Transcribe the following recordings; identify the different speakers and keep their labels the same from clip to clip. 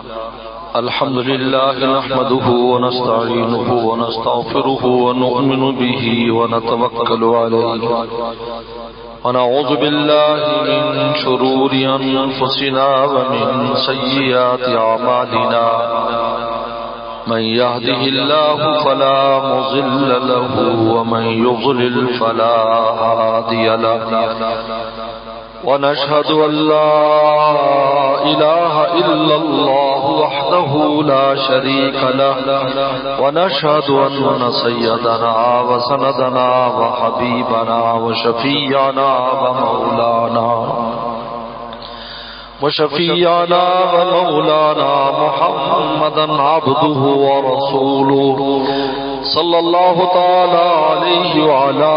Speaker 1: الحمد لله نحمده ونستعينه ونستغفره ونؤمن به ونتوكل عليه ونعوذ بالله من شرور أنفسنا ومن سيئات أعمالنا من يهده الله فلا مضل له ومن يضلل فلا هادي له ونشهد أن لا إله إلا الله وحده لا شريك له ونشهد أن سيدنا وسندنا وحبيبنا وشفيعنا ومولانا محمدا عبده ورسوله صلى الله تعالى عليه وعلى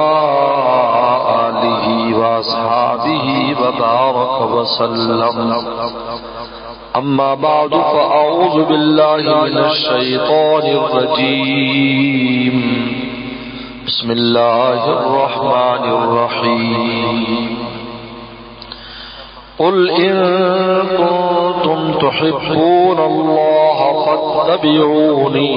Speaker 1: آله وأصحابه وبارك وسلم. أما بعد فأعوذ بالله من الشيطان الرجيم. بسم الله الرحمن الرحيم. قل إن كنتم تحبون الله فاتبعوني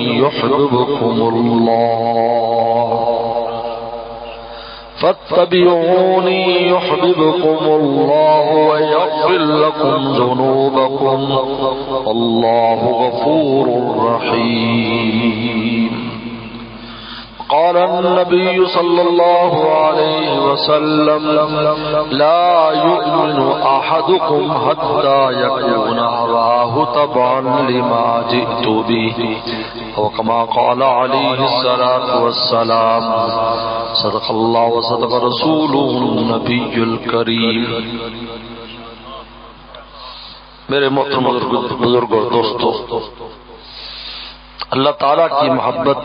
Speaker 1: يحببكم الله ويغفر لكم ذنوبكم والله غفور رحيم. قال النبي صلى الله عليه وسلم لا يؤمن أحدكم حتى يكون هواه تبعا لما جئت به أو كما قال عليه الصلاة والسلام. صدق الله وصدق رسوله النبي الكريم. میرے محترم بزرگ اور دوستو، اللہ تعالیٰ کی محبت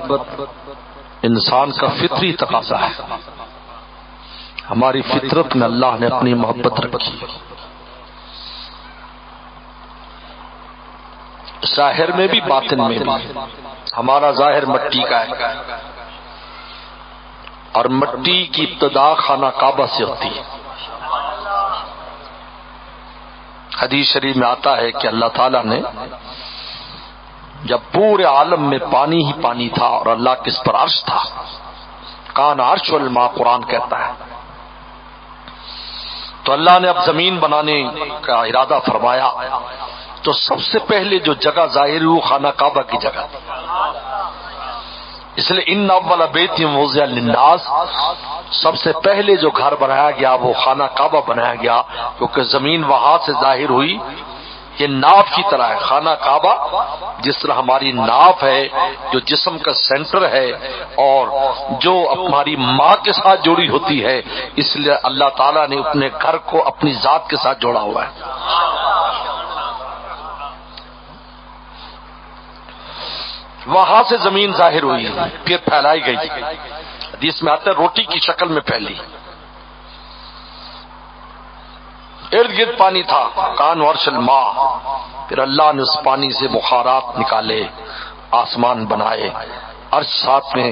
Speaker 1: انسان کا فطری تقاضا ہے. ہماری فطرت میں اللہ نے اپنی محبت رکھی. ظاہر میں بھی باطن میں بھی. ہمارا ظاہر مٹی کا ہے اور مٹی کی ابتدا خانہ کعبہ سے ہوتی ہے. حدیث شریف میں آتا ہے کہ اللہ تعالیٰ نے جب پورے عالم میں پانی ہی پانی تھا اور اللہ کس پر عرش تھا، کان عرش الماء قرآن کہتا ہے، تو اللہ نے اب زمین بنانے کا ارادہ فرمایا تو سب سے پہلے جو جگہ ظاہر ہوئی خانہ کعبہ کی جگہ. اس لیے ان اول بیت وضع للناس، سب سے پہلے جو گھر بنایا گیا وہ خانہ کعبہ بنایا گیا، کیونکہ زمین وہاں سے ظاہر ہوئی. یہ ناف کی طرح ہے. خانہ کعبہ جس طرح ہماری ناف ہے جو جسم کا سینٹر ہے اور جو ہماری ماں کے ساتھ جوڑی ہوتی ہے، اس لیے اللہ تعالیٰ نے اپنے گھر کو اپنی ذات کے ساتھ جوڑا ہوا ہے. وہاں سے زمین ظاہر ہوئی، پھر پھیلائی گئی. حدیث میں آتا ہے روٹی کی شکل میں پھیلی. ارد گرد پانی تھا، کان عرش الماء. پھر اللہ نے اس پانی سے بخارات نکالے، آسمان بنائے، عرش ساتھ میں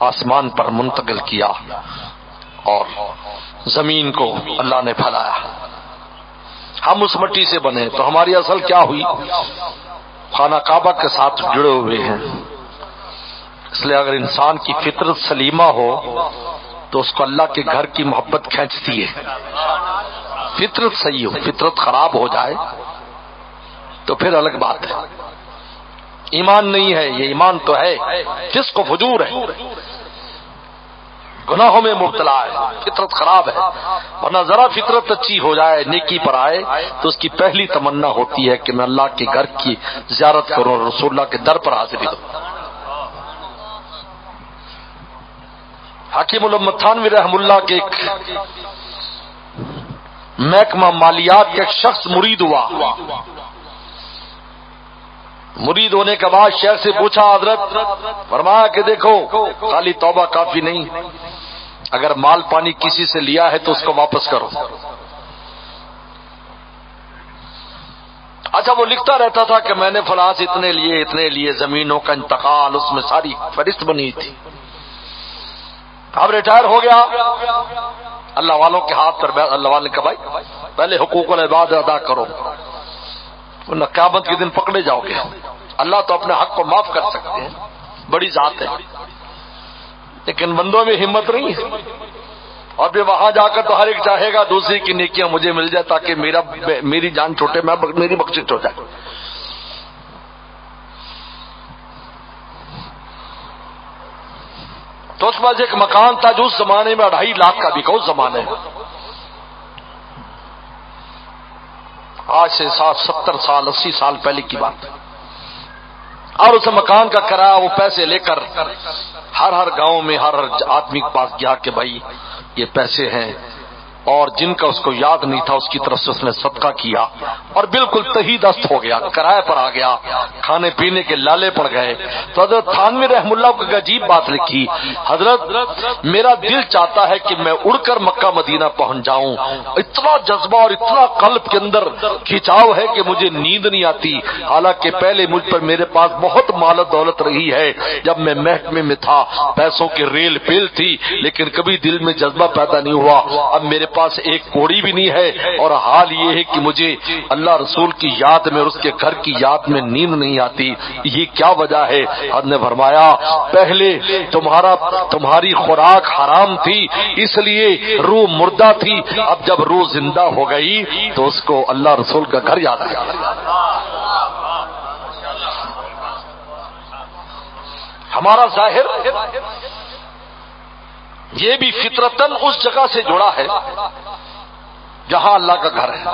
Speaker 1: آسمان پر منتقل کیا اور زمین کو اللہ نے پھیلایا. ہم اس مٹی سے بنے تو ہماری اصل کیا ہوئی؟ خانہ کعبہ کے ساتھ جڑے ہوئے ہیں. اس لیے اگر انسان کی فطرت سلیمہ ہو تو اس کو اللہ کے گھر کی محبت کھینچتی ہے. فطرت صحیح ہو، فطرت خراب ہو جائے تو پھر الگ بات ہے. ایمان نہیں ہے، یہ ایمان تو ہے، فسق و فجور ہے، گناہوں میں مبتلا ہے، فطرت خراب ہے. ورنہ ذرا فطرت اچھی ہو جائے، نیکی پر آئے تو اس کی پہلی تمنا ہوتی ہے کہ میں اللہ کے گھر کی زیارت کروں اور رسول اللہ کے در پر حاضری دوں. حکیم الامت تھانوی رحم اللہ کے ایک محکمہ مالیات کا ایک شخص مرید ہوا. مرید ہونے کے بعد شیخ سے پوچھا حضرت، فرمایا کہ دیکھو خالی توبہ کافی نہیں، اگر مال پانی کسی سے لیا ہے تو اس کو واپس کرو. اچھا وہ لکھتا رہتا تھا کہ میں نے فلاں سے اتنے لیے زمینوں کا انتقال، اس میں ساری فہرست بنی تھی. اب ریٹائر ہو گیا، اللہ والوں کے ہاتھ پر اللہ والے نے کہا بھائی پہلے حقوق العباد ادا کرو. ورنہ قیامت کے دن پکڑے جاؤ گے. اللہ تو اپنے حق کو معاف کر سکتے ہیں، بڑی ذات ہے، لیکن بندوں میں ہمت نہیں ہے. اور پھر وہاں جا کر تو ہر ایک چاہے گا دوسری کی نیکیاں مجھے مل جائے تاکہ میری جان چھوٹے، میری بخشش ہو جائے. تو اس کے پاس ایک مکان تھا جو اس زمانے میں 2.5 لاکھ کا بکا. اس زمانے میں آج سے 70 سال 80 سال پہلے کی بات ہے. اور اس مکان کا کرایہ وہ پیسے لے کر ہر گاؤں میں ہر آدمی کے پاس گیا کہ بھائی یہ پیسے ہیں، اور جن کا اس کو یاد نہیں تھا اس کی طرف سے اس نے صدقہ کیا اور بالکل تہی دست ہو گیا، کرائے پر آ گیا، کھانے پینے کے لالے پڑ گئے. تو حضرت تھانوی رحم اللہ کو ایک عجیب بات لکھی، حضرت میرا دل چاہتا ہے کہ میں اڑ کر مکہ مدینہ پہنچ جاؤں. اتنا جذبہ اور اتنا قلب کے اندر کھچاؤ ہے کہ مجھے نیند نہیں آتی. حالانکہ پہلے مجھ پر میرے پاس بہت مال و دولت رہی ہے، جب میں محکمے میں تھا پیسوں کی ریل پیل تھی، لیکن کبھی دل میں جذبہ پیدا نہیں ہوا. اب میرے پاس ایک کوڑی بھی نہیں ہے، اور حال یہ ہے کہ مجھے اللہ رسول کی یاد میں اور اس کے گھر کی یاد میں نیند نہیں آتی. یہ کیا وجہ ہے؟ حضرت نے فرمایا پہلے تمہاری خوراک حرام تھی اس لیے روح مردہ تھی، اب جب روح زندہ ہو گئی تو اس کو اللہ رسول کا گھر یاد آیا. ہمارا ظاہر یہ بھی فطرتاً اس جگہ سے جڑا ہے جہاں اللہ کا گھر ہے،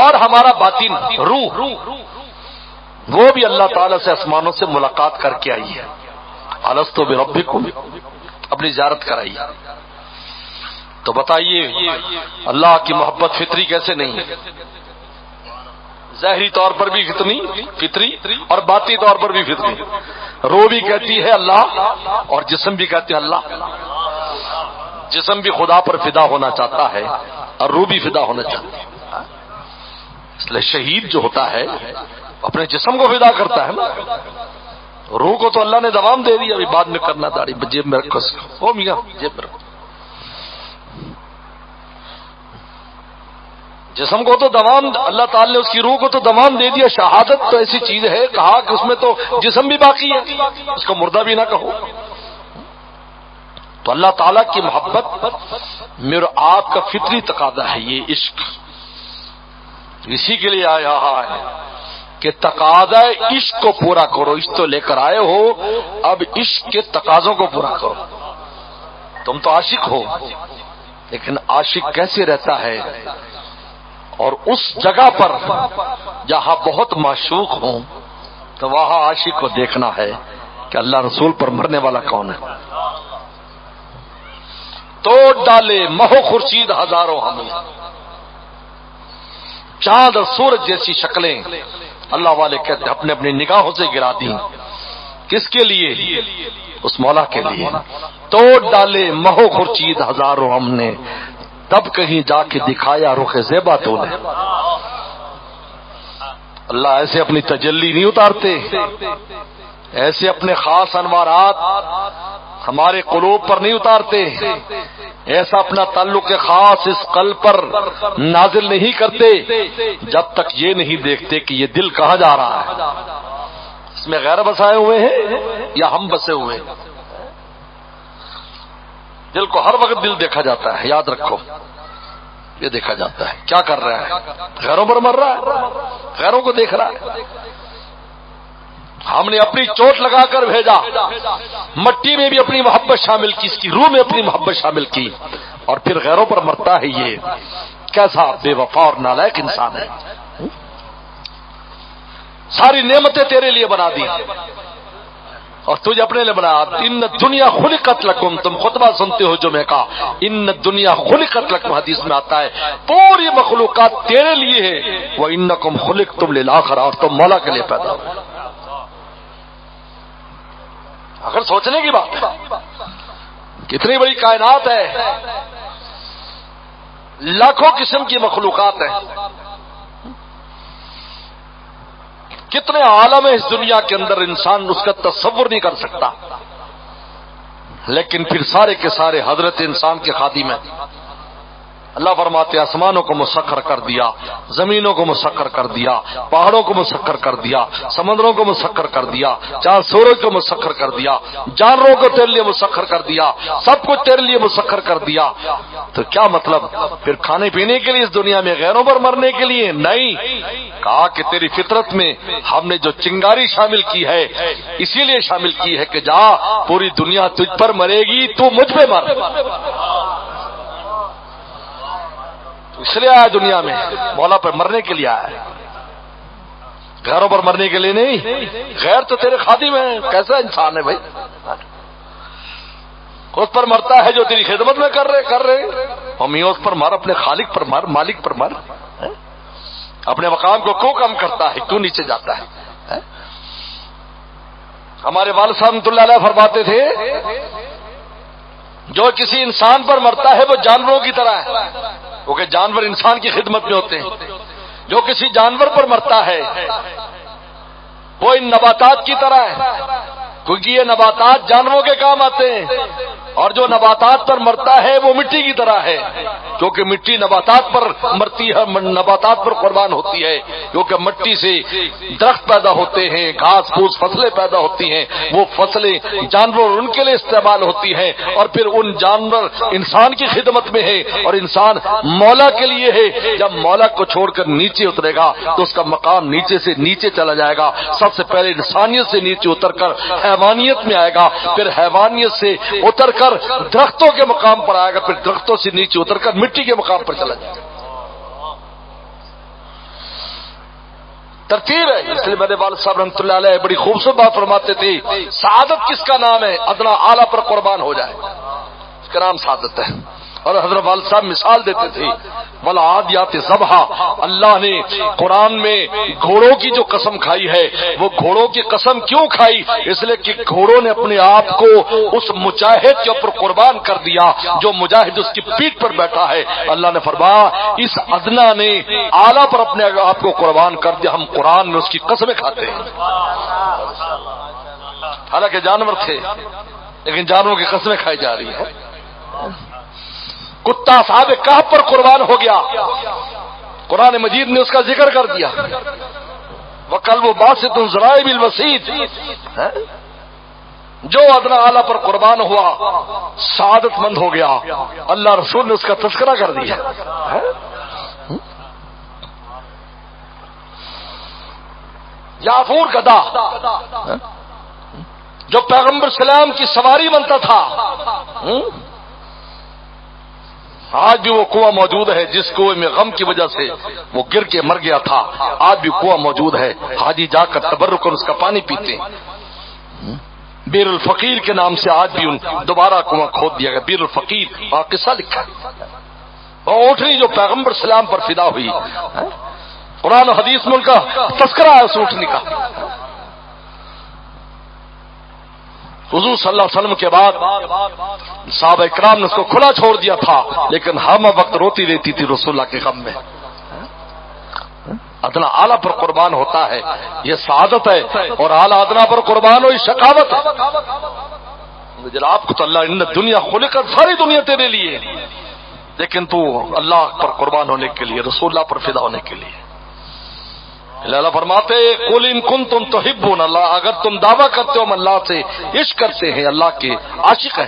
Speaker 1: اور ہمارا باطن روح وہ بھی اللہ تعالی سے آسمانوں سے ملاقات کر کے آئی ہے. الستو بربکم، اپنی زیارت کرائی. تو بتائیے اللہ کی محبت فطری کیسے نہیں ہے؟ ظاہری طور پر بھی فطری اور باطنی طور پر بھی فطری. روح بھی کہتی ہے اللہ اور جسم بھی کہتے ہیں اللہ. جسم بھی خدا پر فدا ہونا چاہتا ہے اور روح بھی فدا ہونا چاہتا ہے. اس لیے شہید جو ہوتا ہے اپنے جسم کو فدا کرتا ہے نا. روح کو تو اللہ نے دوام دے دی، ابھی بعد میں کرنا، داڑھی جیب میں رکھو، او میاں جیب میں رکھو. جسم کو تو دوام، اللہ تعالی نے اس کی روح کو تو دوام دے دیا. شہادت تو ایسی چیز ہے، کہا کہ اس میں تو جسم بھی باقی ہے، اس کو مردہ بھی نہ کہو. تو اللہ تعالیٰ کی محبت میرے آپ کا فطری تقاضا ہے. یہ عشق اسی کے لیے آیا ہے کہ تقاضا عشق کو پورا کرو. عشق تو لے کر آئے ہو، اب عشق کے تقاضوں کو پورا کرو. تم تو عاشق ہو، لیکن عاشق کیسے رہتا ہے؟ اور اس جگہ پر جہاں بہت معشوق ہوں تو وہاں عاشق کو دیکھنا ہے کہ اللہ رسول پر مرنے والا کون ہے. توڑ ڈالے مہو خورشید ہزاروں ہمیں، چاند اور سورج جیسی شکلیں اللہ والے کہتے ہیں اپنے اپنی نگاہوں سے گرا دی. کس کے لیے؟ اس مولا کے لیے. توڑ ڈالے مہو خورشید ہزاروں ہم نے، تب کہیں جا کے دکھایا رخ زیبا تو نے. اللہ ایسے اپنی تجلی نہیں اتارتے، ایسے اپنے خاص انوارات ہمارے قلوب پر نہیں اتارتے، ایسا اپنا تعلق خاص اس قلب پر نازل نہیں کرتے جب تک یہ نہیں دیکھتے کہ یہ دل کہاں جا رہا ہے. اس میں غیر بسائے ہوئے ہیں یا ہم بسے ہوئے ہیں؟ دل کو ہر وقت دل دیکھا جاتا ہے، یاد رکھو یہ دیکھا جاتا ہے کیا کر رہا ہے. غیروں پر مر رہا ہے، غیروں کو دیکھ رہا ہے. ہم نے اپنی چوٹ لگا کر بھیجا، مٹی میں بھی اپنی محبت شامل کی، اس کی روح میں اپنی محبت شامل کی، اور پھر غیروں پر مرتا ہے. یہ کیسا بے وفا اور نالائق انسان ہے. ساری نعمتیں تیرے لیے بنا دی اور تجھے اپنے لیے بنا. ان دنیا خلقت لکم، تم خطبہ سنتے ہو جو میں کہا ان دنیا خلقت لکم، حدیث میں آتا ہے پوری مخلوقات تیرے لیے ہے. وانکم خلقتم للآخرہ، اور تم مولا کے لیے پیدا ہو. اگر سوچنے کی بات ہے کتنی بڑی کائنات ہے، لاکھوں قسم کی مخلوقات ہیں، کتنے عالم ہے اس دنیا کے اندر، انسان اس کا تصور نہیں کر سکتا. لیکن پھر سارے کے سارے حضرت انسان کے خادم ہیں. اللہ فرماتے آسمانوں کو مسخر کر دیا، زمینوں کو مسخر کر دیا، پہاڑوں کو مسخر کر دیا، سمندروں کو مسخر کر دیا، چاند سورج کو مسخر کر دیا، جانوروں کو تیرے لیے مسخر کر دیا، سب کچھ تیرے لیے مسخر کر دیا۔ تو کیا مطلب؟ پھر کھانے پینے کے لیے اس دنیا میں غیروں پر مرنے کے لیے نہیں، کہا کہ تیری فطرت میں ہم نے جو چنگاری شامل کی ہے اسی لیے شامل کی ہے کہ جا پوری دنیا تجھ پر مرے گی، تو مجھ پہ مر۔ اس لیے آیا دنیا میں، مولا پر مرنے کے لیے آیا ہے، غیروں پر مرنے کے لیے نہیں۔ غیر تو تیرے خادم ہیں، کیسا انسان ہے بھائی؟ اس پر مرتا ہے جو تیری خدمت میں کر رہے ہم اس پر مر، اپنے خالق پر مر، مالک پر مر۔ اپنے مقام کو کیوں کم کرتا ہے، کیوں نیچے جاتا ہے؟ ہمارے والد صاحب رحمۃ اللہ علیہ فرماتے تھے جو کسی انسان پر مرتا ہے وہ جانوروں کی طرح ہے، کیونکہ جانور انسان کی خدمت میں ہوتے ہیں۔ جو کسی جانور پر مرتا ہے وہ ان نباتات کی طرح ہے، کیونکہ یہ نباتات جانوروں کے کام آتے ہیں، اور جو نباتات پر مرتا ہے وہ مٹی کی طرح ہے، کیونکہ مٹی نباتات پر مرتی ہے، نباتات پر قربان ہوتی ہے، کیونکہ مٹی سے درخت پیدا ہوتے ہیں، گھاس پھوس فصلیں پیدا ہوتی ہیں، وہ فصلیں جانور ان کے لیے استعمال ہوتی ہیں، اور پھر ان جانور انسان کی خدمت میں ہے، اور انسان مولا کے لیے ہے۔ جب مولا کو چھوڑ کر نیچے اترے گا تو اس کا مقام نیچے سے نیچے چلا جائے گا، سب سے پہلے انسانیت سے نیچے اتر کر حیوانیت میں آئے گا، پھر حیوانیت سے اتر کر درختوں کے مقام پر آئے گا، پھر درختوں سے نیچے اتر کر مٹی کے مقام پر چلا جائے گا۔ ترتیب ہے۔ اس لیے میرے والد صاحب رحمۃ اللہ علیہ بڑی خوبصورت بات فرماتے تھے، سعادت کس کا نام ہے؟ ادنا اعلیٰ پر قربان ہو جائے، اس کا نام سعادت ہے۔ اور حضرت والد صاحب مثال دیتے تھے، والعادیات ضبحا، اللہ نے قرآن میں گھوڑوں کی جو قسم کھائی ہے وہ گھوڑوں کی قسم کیوں کھائی؟ اس لیے کہ گھوڑوں نے اپنے آپ کو اس مجاہد کے اوپر قربان کر دیا جو مجاہد اس کی پیٹھ پر بیٹھا ہے۔ اللہ نے فرمایا اس ادنا نے اعلیٰ پر اپنے آپ کو قربان کر دیا، ہم قرآن میں اس کی قسمیں کھاتے ہیں۔ حالانکہ جانور تھے لیکن جانوروں کی قسمیں کھائی جا رہی ہیں۔ کتا صاحب کہف پر قربان ہو گیا، قرآن مجید نے اس کا ذکر کر دیا، وَقَلْبُ بَاسِطٌ ذَرَائِبِ الْوَسِيدِ، جو ادنا اعلیٰ پر قربان ہوا سعادت مند ہو گیا، اللہ رسول نے اس کا تذکرہ کر دیا۔ یافور گدھا جو پیغمبر سلام کی سواری بنتا تھا، آج بھی وہ کنواں موجود ہے جس کنویں میں غم کی وجہ سے وہ گر کے مر گیا تھا، آج بھی کنواں موجود ہے، حاجی جا کر تبرک کر اس کا پانی پیتے ہیں۔ بیر الفقیر کے نام سے آج بھی دوبارہ کنواں کھود دیا گیا، بیر الفقیر، وہاں قصہ لکھا ہے۔ وہ اونٹنی جو پیغمبر سلام پر فدا ہوئی، قرآن و حدیث میں ان کا تذکرہ ہے اس اونٹنی کا۔ حضور صلی اللہ علیہ وسلم کے بعد صحابہ اکرام نے اس کو کھلا چھوڑ دیا تھا، لیکن ہم وقت روتی رہتی تھی رسول اللہ کے غم میں۔ ادنا اعلیٰ پر قربان ہوتا ہے یہ سعادت ہے، اور اعلیٰ ادنا پر قربان ہو یہ شقاوت ہے۔ آپ کو تو اللہ ان دنیا خلقت، ساری دنیا تیرے لیے، لیکن تو اللہ پر قربان ہونے کے لیے، رسول اللہ پر فدا ہونے کے لیے۔ اللہ فرماتے قل ان کنتم تحبون اللہ، اگر تم دعویٰ کرتے ہو ہم اللہ سے عشق کرتے ہیں، اللہ کے عاشق ہیں،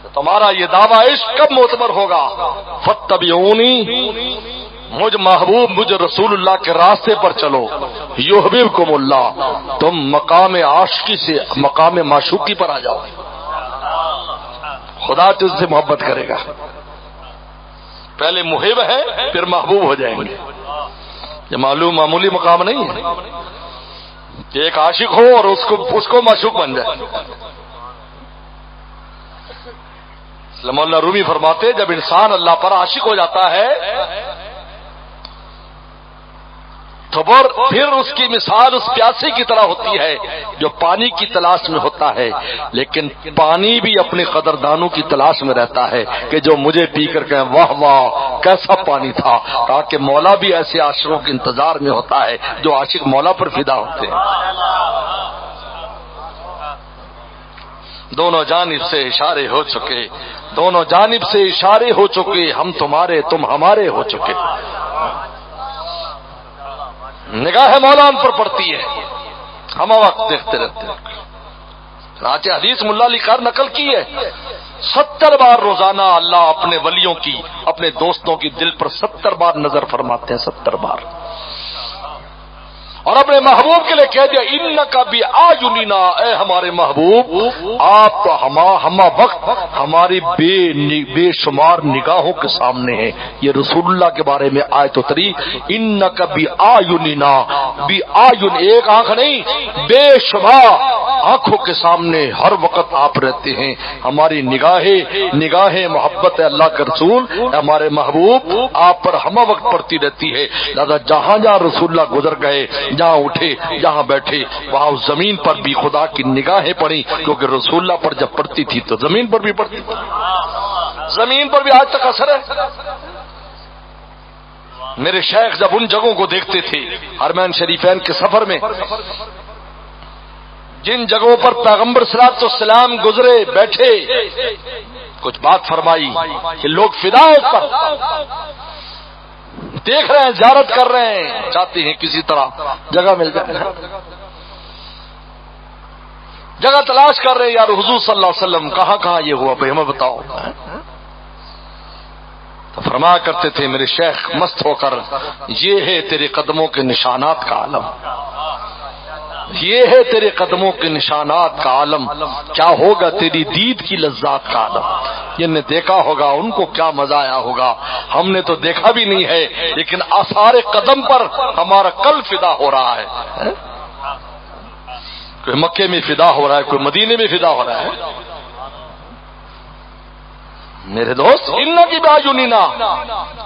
Speaker 1: تو تمہارا یہ دعویٰ عشق کب معتبر ہوگا؟ فاتبعونی، مجھ محبوب مجھ رسول اللہ کے راستے پر چلو، یحببکم اللہ، تم مقام عاشقی سے مقام معشوقی پر آ جاؤ، خدا تجھ سے محبت کرے گا۔ پہلے محب ہے پھر محبوب ہو جائیں گے، یہ معمولی مقام نہیں ہے کہ ایک عاشق ہو اور اس کو معشوق بن جائے۔ مولانا رومی فرماتے جب انسان اللہ پر عاشق ہو جاتا ہے تو پھر اس کی مثال اس پیاسے کی طرح ہوتی ہے جو پانی کی تلاش میں ہوتا ہے، لیکن پانی بھی اپنے قدردانوں کی تلاش میں رہتا ہے کہ جو مجھے پی کر کہیں واہ واہ کیسا پانی تھا، تاکہ مولا بھی ایسے عاشقوں کے انتظار میں ہوتا ہے جو عاشق مولا پر فدا ہوتے ہیں۔ دونوں جانب سے اشارے ہو چکے، دونوں جانب سے اشارے ہو چکے، ہم تمہارے تم ہمارے ہو چکے۔ نگاہ مولا ان پر پڑتی ہے، ہم وقت دیکھتے رہتے ہیں۔ چنانچہ حدیث ملا علی کار نقل کی ہے، 70 بار روزانہ اللہ اپنے ولیوں کی، اپنے دوستوں کی دل پر 70 بار نظر فرماتے ہیں، 70 بار، اور اپنے محبوب کے لیے کہہ دیا انکا بِأَعْيُنِنَا، اے ہمارے محبوب آپ ہما وقت ہماری بے شمار نگاہوں کے سامنے ہیں۔ یہ رسول اللہ کے بارے میں آیت اتری، انکا بِأَعْيُنِنَا، بِأَعْيُن ایک آنکھ نہیں، بے شمار آنکھوں کے سامنے ہر وقت آپ رہتے ہیں۔ ہماری نگاہیں محبت اللہ کے رسول ہمارے محبوب آپ پر ہمہ وقت پڑتی رہتی ہے، لہذا جہاں جہاں رسول اللہ گزر گئے، جہاں اٹھے جہاں بیٹھے، وہاں اس زمین پر بھی خدا کی نگاہیں پڑی، کیونکہ رسول اللہ پر جب پڑتی تھی تو زمین پر بھی پڑتی تھی، زمین پر بھی آج تک اثر ہے۔ میرے شیخ جب ان جگہوں کو دیکھتے تھے حرمین شریفین کے سفر میں، جن جگہوں پر پیغمبر صلی اللہ علیہ وسلم گزرے بیٹھے، کچھ بات فرمائی کہ لوگ فدا اس پر دیکھ رہے ہیں، زیارت کر رہے ہیں، چاہتے ہیں کسی طرح جگہ مل جائے، جگہ تلاش کر رہے ہیں، یار حضور صلی اللہ علیہ وسلم کہاں کہاں یہ ہوا بھائی ہمیں بتاؤ۔ تو فرمایا کرتے تھے میرے شیخ مست ہو کر، یہ ہے تیرے قدموں کے نشانات کا عالم، یہ ہے تیرے قدموں کے نشانات کا عالم، کیا ہوگا تیری دید کی لذات کا عالم۔ جن نے دیکھا ہوگا ان کو کیا مزہ آیا ہوگا، ہم نے تو دیکھا بھی نہیں ہے، لیکن آثار قدم پر ہمارا قلب فدا ہو رہا ہے۔ کوئی مکے میں فدا ہو رہا ہے، کوئی مدینے میں فدا ہو رہا ہے۔ میرے دوست ان کی باجونینا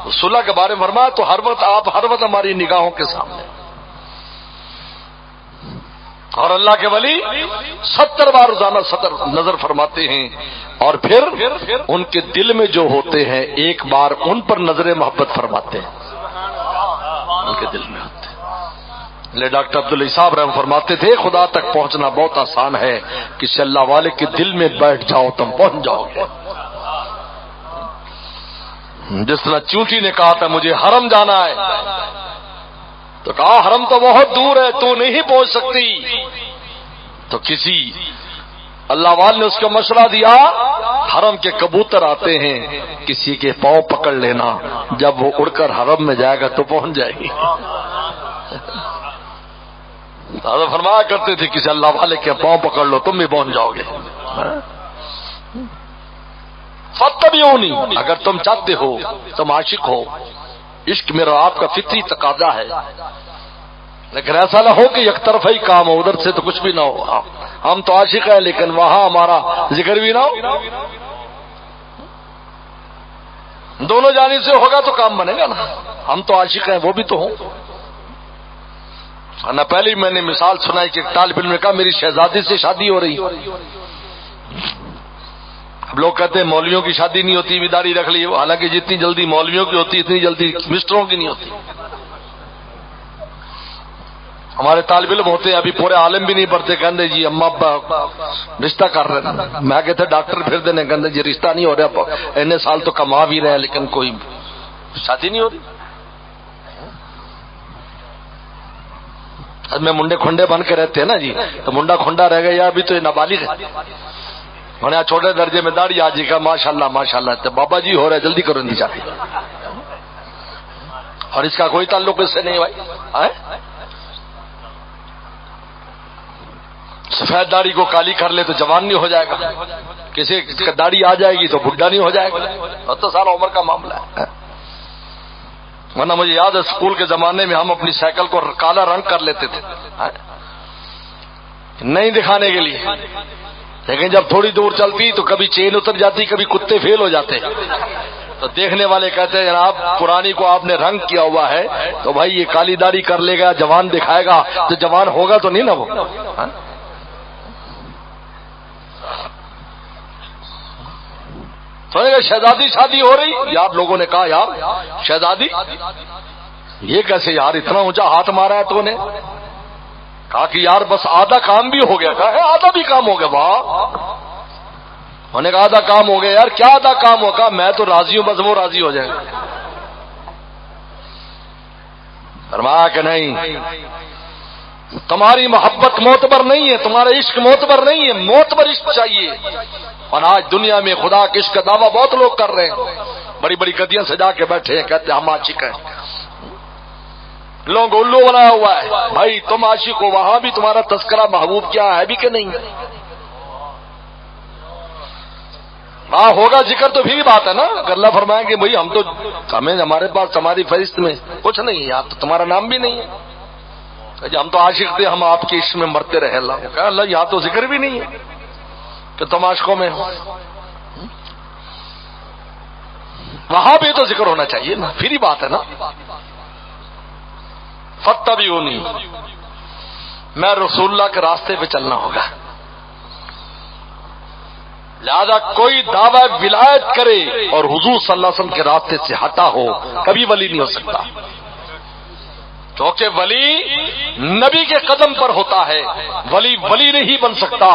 Speaker 1: رسول اللہ کے بارے میں فرمایا تو ہر وقت ہماری نگاہوں کے سامنے، اور اللہ کے ولی 70 بار روزانہ 70 نظر فرماتے ہیں، اور پھر ان کے دل میں جو ہوتے ہیں ایک بار ان پر نظر محبت فرماتے ہیں، ان کے دل میں ہوتے ہیں۔ لے ڈاکٹر عبداللہ صاحب رحم فرماتے تھے خدا تک پہنچنا بہت آسان ہے، کسی اللہ والے کے دل میں بیٹھ جاؤ تم پہنچ جاؤ گے۔ جس طرح چونٹی نے کہا تھا مجھے حرم جانا ہے، تو کہا حرم تو بہت دور ہے، تو نہیں پہنچ سکتی، تو کسی اللہ والے نے اس کو مشورہ دیا حرم کے کبوتر آتے ہیں، کسی کے پاؤں پکڑ لینا، جب وہ اڑ کر حرم میں جائے گا تو پہنچ جائے گی۔ فرمایا کرتے تھے کسی اللہ والے کے پاؤں پکڑ لو تم بھی پہنچ جاؤ گے۔ فاتبعونی، اگر تم چاہتے ہو، تم عاشق ہو، عشق میرا آپ کا فطری تقاضا ہے، لیکن ایسا نہ ہو کہ یک طرفہ ہی کام ہو، ادھر سے تو کچھ بھی نہ ہو۔ ہم تو عاشق ہیں لیکن وہاں ہمارا ذکر بھی نہ ہو، دونوں جانب سے ہوگا تو کام بنے گا نا۔ ہم تو عاشق ہیں وہ بھی تو ہوں نہ۔ پہلے میں نے مثال سنائی کہ ایک طالب علم نے کہا میری شہزادی سے شادی ہو رہی، اب لوگ کہتے ہیں مولویوں کی شادی نہیں ہوتی، بھی داڑھی رکھ لی، حالانکہ جتنی جلدی مولویوں کی ہوتی اتنی جلدی مسٹروں کی نہیں ہوتی۔ ہمارے طالب علم ہوتے ہیں ابھی پورے عالم بھی نہیں پڑھتے، کہتے جی اما ابا رشتہ کر رہے ہیں، میں کہتے ڈاکٹر پھر دینے، کہتے جی رشتہ نہیں ہو رہا، اتنے سال تو کما بھی رہے ہیں لیکن کوئی شادی نہیں ہو رہی۔ میں منڈے کھنڈے بن کے رہتے ہیں نا جی، تو منڈا کھنڈا رہ گیا، ابھی تو یہ نابالغ ہے، میں نے چھوٹے درجے میں داڑھی آ جی کا ماشاء اللہ ماشاء اللہ، بابا جی ہو رہا ہے جلدی کرو نہیں چاہتے، اور اس کا کوئی تعلق اس سے نہیں بھائی۔ سفید داڑھی کو کالی کر لے تو جوان نہیں ہو جائے گا، کسی کا داڑھی آ جائے گی تو بڈھا نہیں ہو جائے گا، اور تو سارا عمر کا معاملہ ہے۔ ورنہ مجھے یاد ہے اسکول کے زمانے میں ہم اپنی سائیکل کو کالا رنگ کر لیتے تھے نہیں دکھانے کے لیے، لیکن جب تھوڑی دور چلتی تو کبھی چین اتر جاتی، کبھی کتے فیل ہو جاتے، تو دیکھنے والے کہتے ہیں جناب پرانی کو آپ نے رنگ کیا ہوا ہے تو بھائی یہ کالی داڑھی کر لے گا جوان دکھائے گا تو جوان ہوگا تو نہیں نا وہ۔ شہزادی شادی ہو رہی، یار لوگوں نے کہا یار شہزادی یہ کیسے یار اتنا اونچا ہاتھ مارا ہے تو نے؟ کہا کہ یار بس آدھا کام بھی ہو گیا، کہا ہے آدھا بھی کام ہو گیا، واہ انہوں نے کہا آدھا کام ہو گیا. یار کیا آدھا کام ہوگا؟ میں تو راضی ہوں، بس وہ راضی ہو جائیں. فرمایا کہ نہیں، تمہاری محبت معتبر نہیں ہے، تمہارا عشق معتبر نہیں ہے، معتبر عشق چاہیے. اور آج دنیا میں خدا کے عشق کا دعویٰ بہت لوگ کر رہے ہیں، بڑی بڑی گدیاں سجا کے بیٹھے ہیں، کہتے ہیں ہم عاشق ہیں. لوگوں کو الو بنایا ہوا ہے. بھائی تم عاشق ہو، وہاں بھی تمہارا تذکرہ محبوب کیا ہے بھی کہ نہیں؟ ہاں ہوگا ذکر تو پھر بات ہے نا. اگر اللہ فرمائیں کہ بھائی ہم تو ہمیں ہمارے پاس ہماری فہرست میں کچھ نہیں ہے، یہاں تو تمہارا نام بھی نہیں ہے. ہم تو عاشق تھے، ہم آپ کے عشق میں مرتے رہے. اللہ کہا اللہ یہاں تو ذکر بھی نہیں ہے کہ تم عاشقوں میں ہو. وہاں بھی تو ذکر ہونا چاہیے نا، پھر ہی بات ہے نا. فاتبعونی، میں رسول اللہ کے راستے پہ چلنا ہوگا. لہذا کوئی دعویٰ ولایت کرے اور حضور صلی اللہ علیہ وسلم کے راستے سے ہٹا ہو، کبھی ولی نہیں ہو سکتا. کیونکہ ولی نبی کے قدم پر ہوتا ہے. ولی نہیں بن سکتا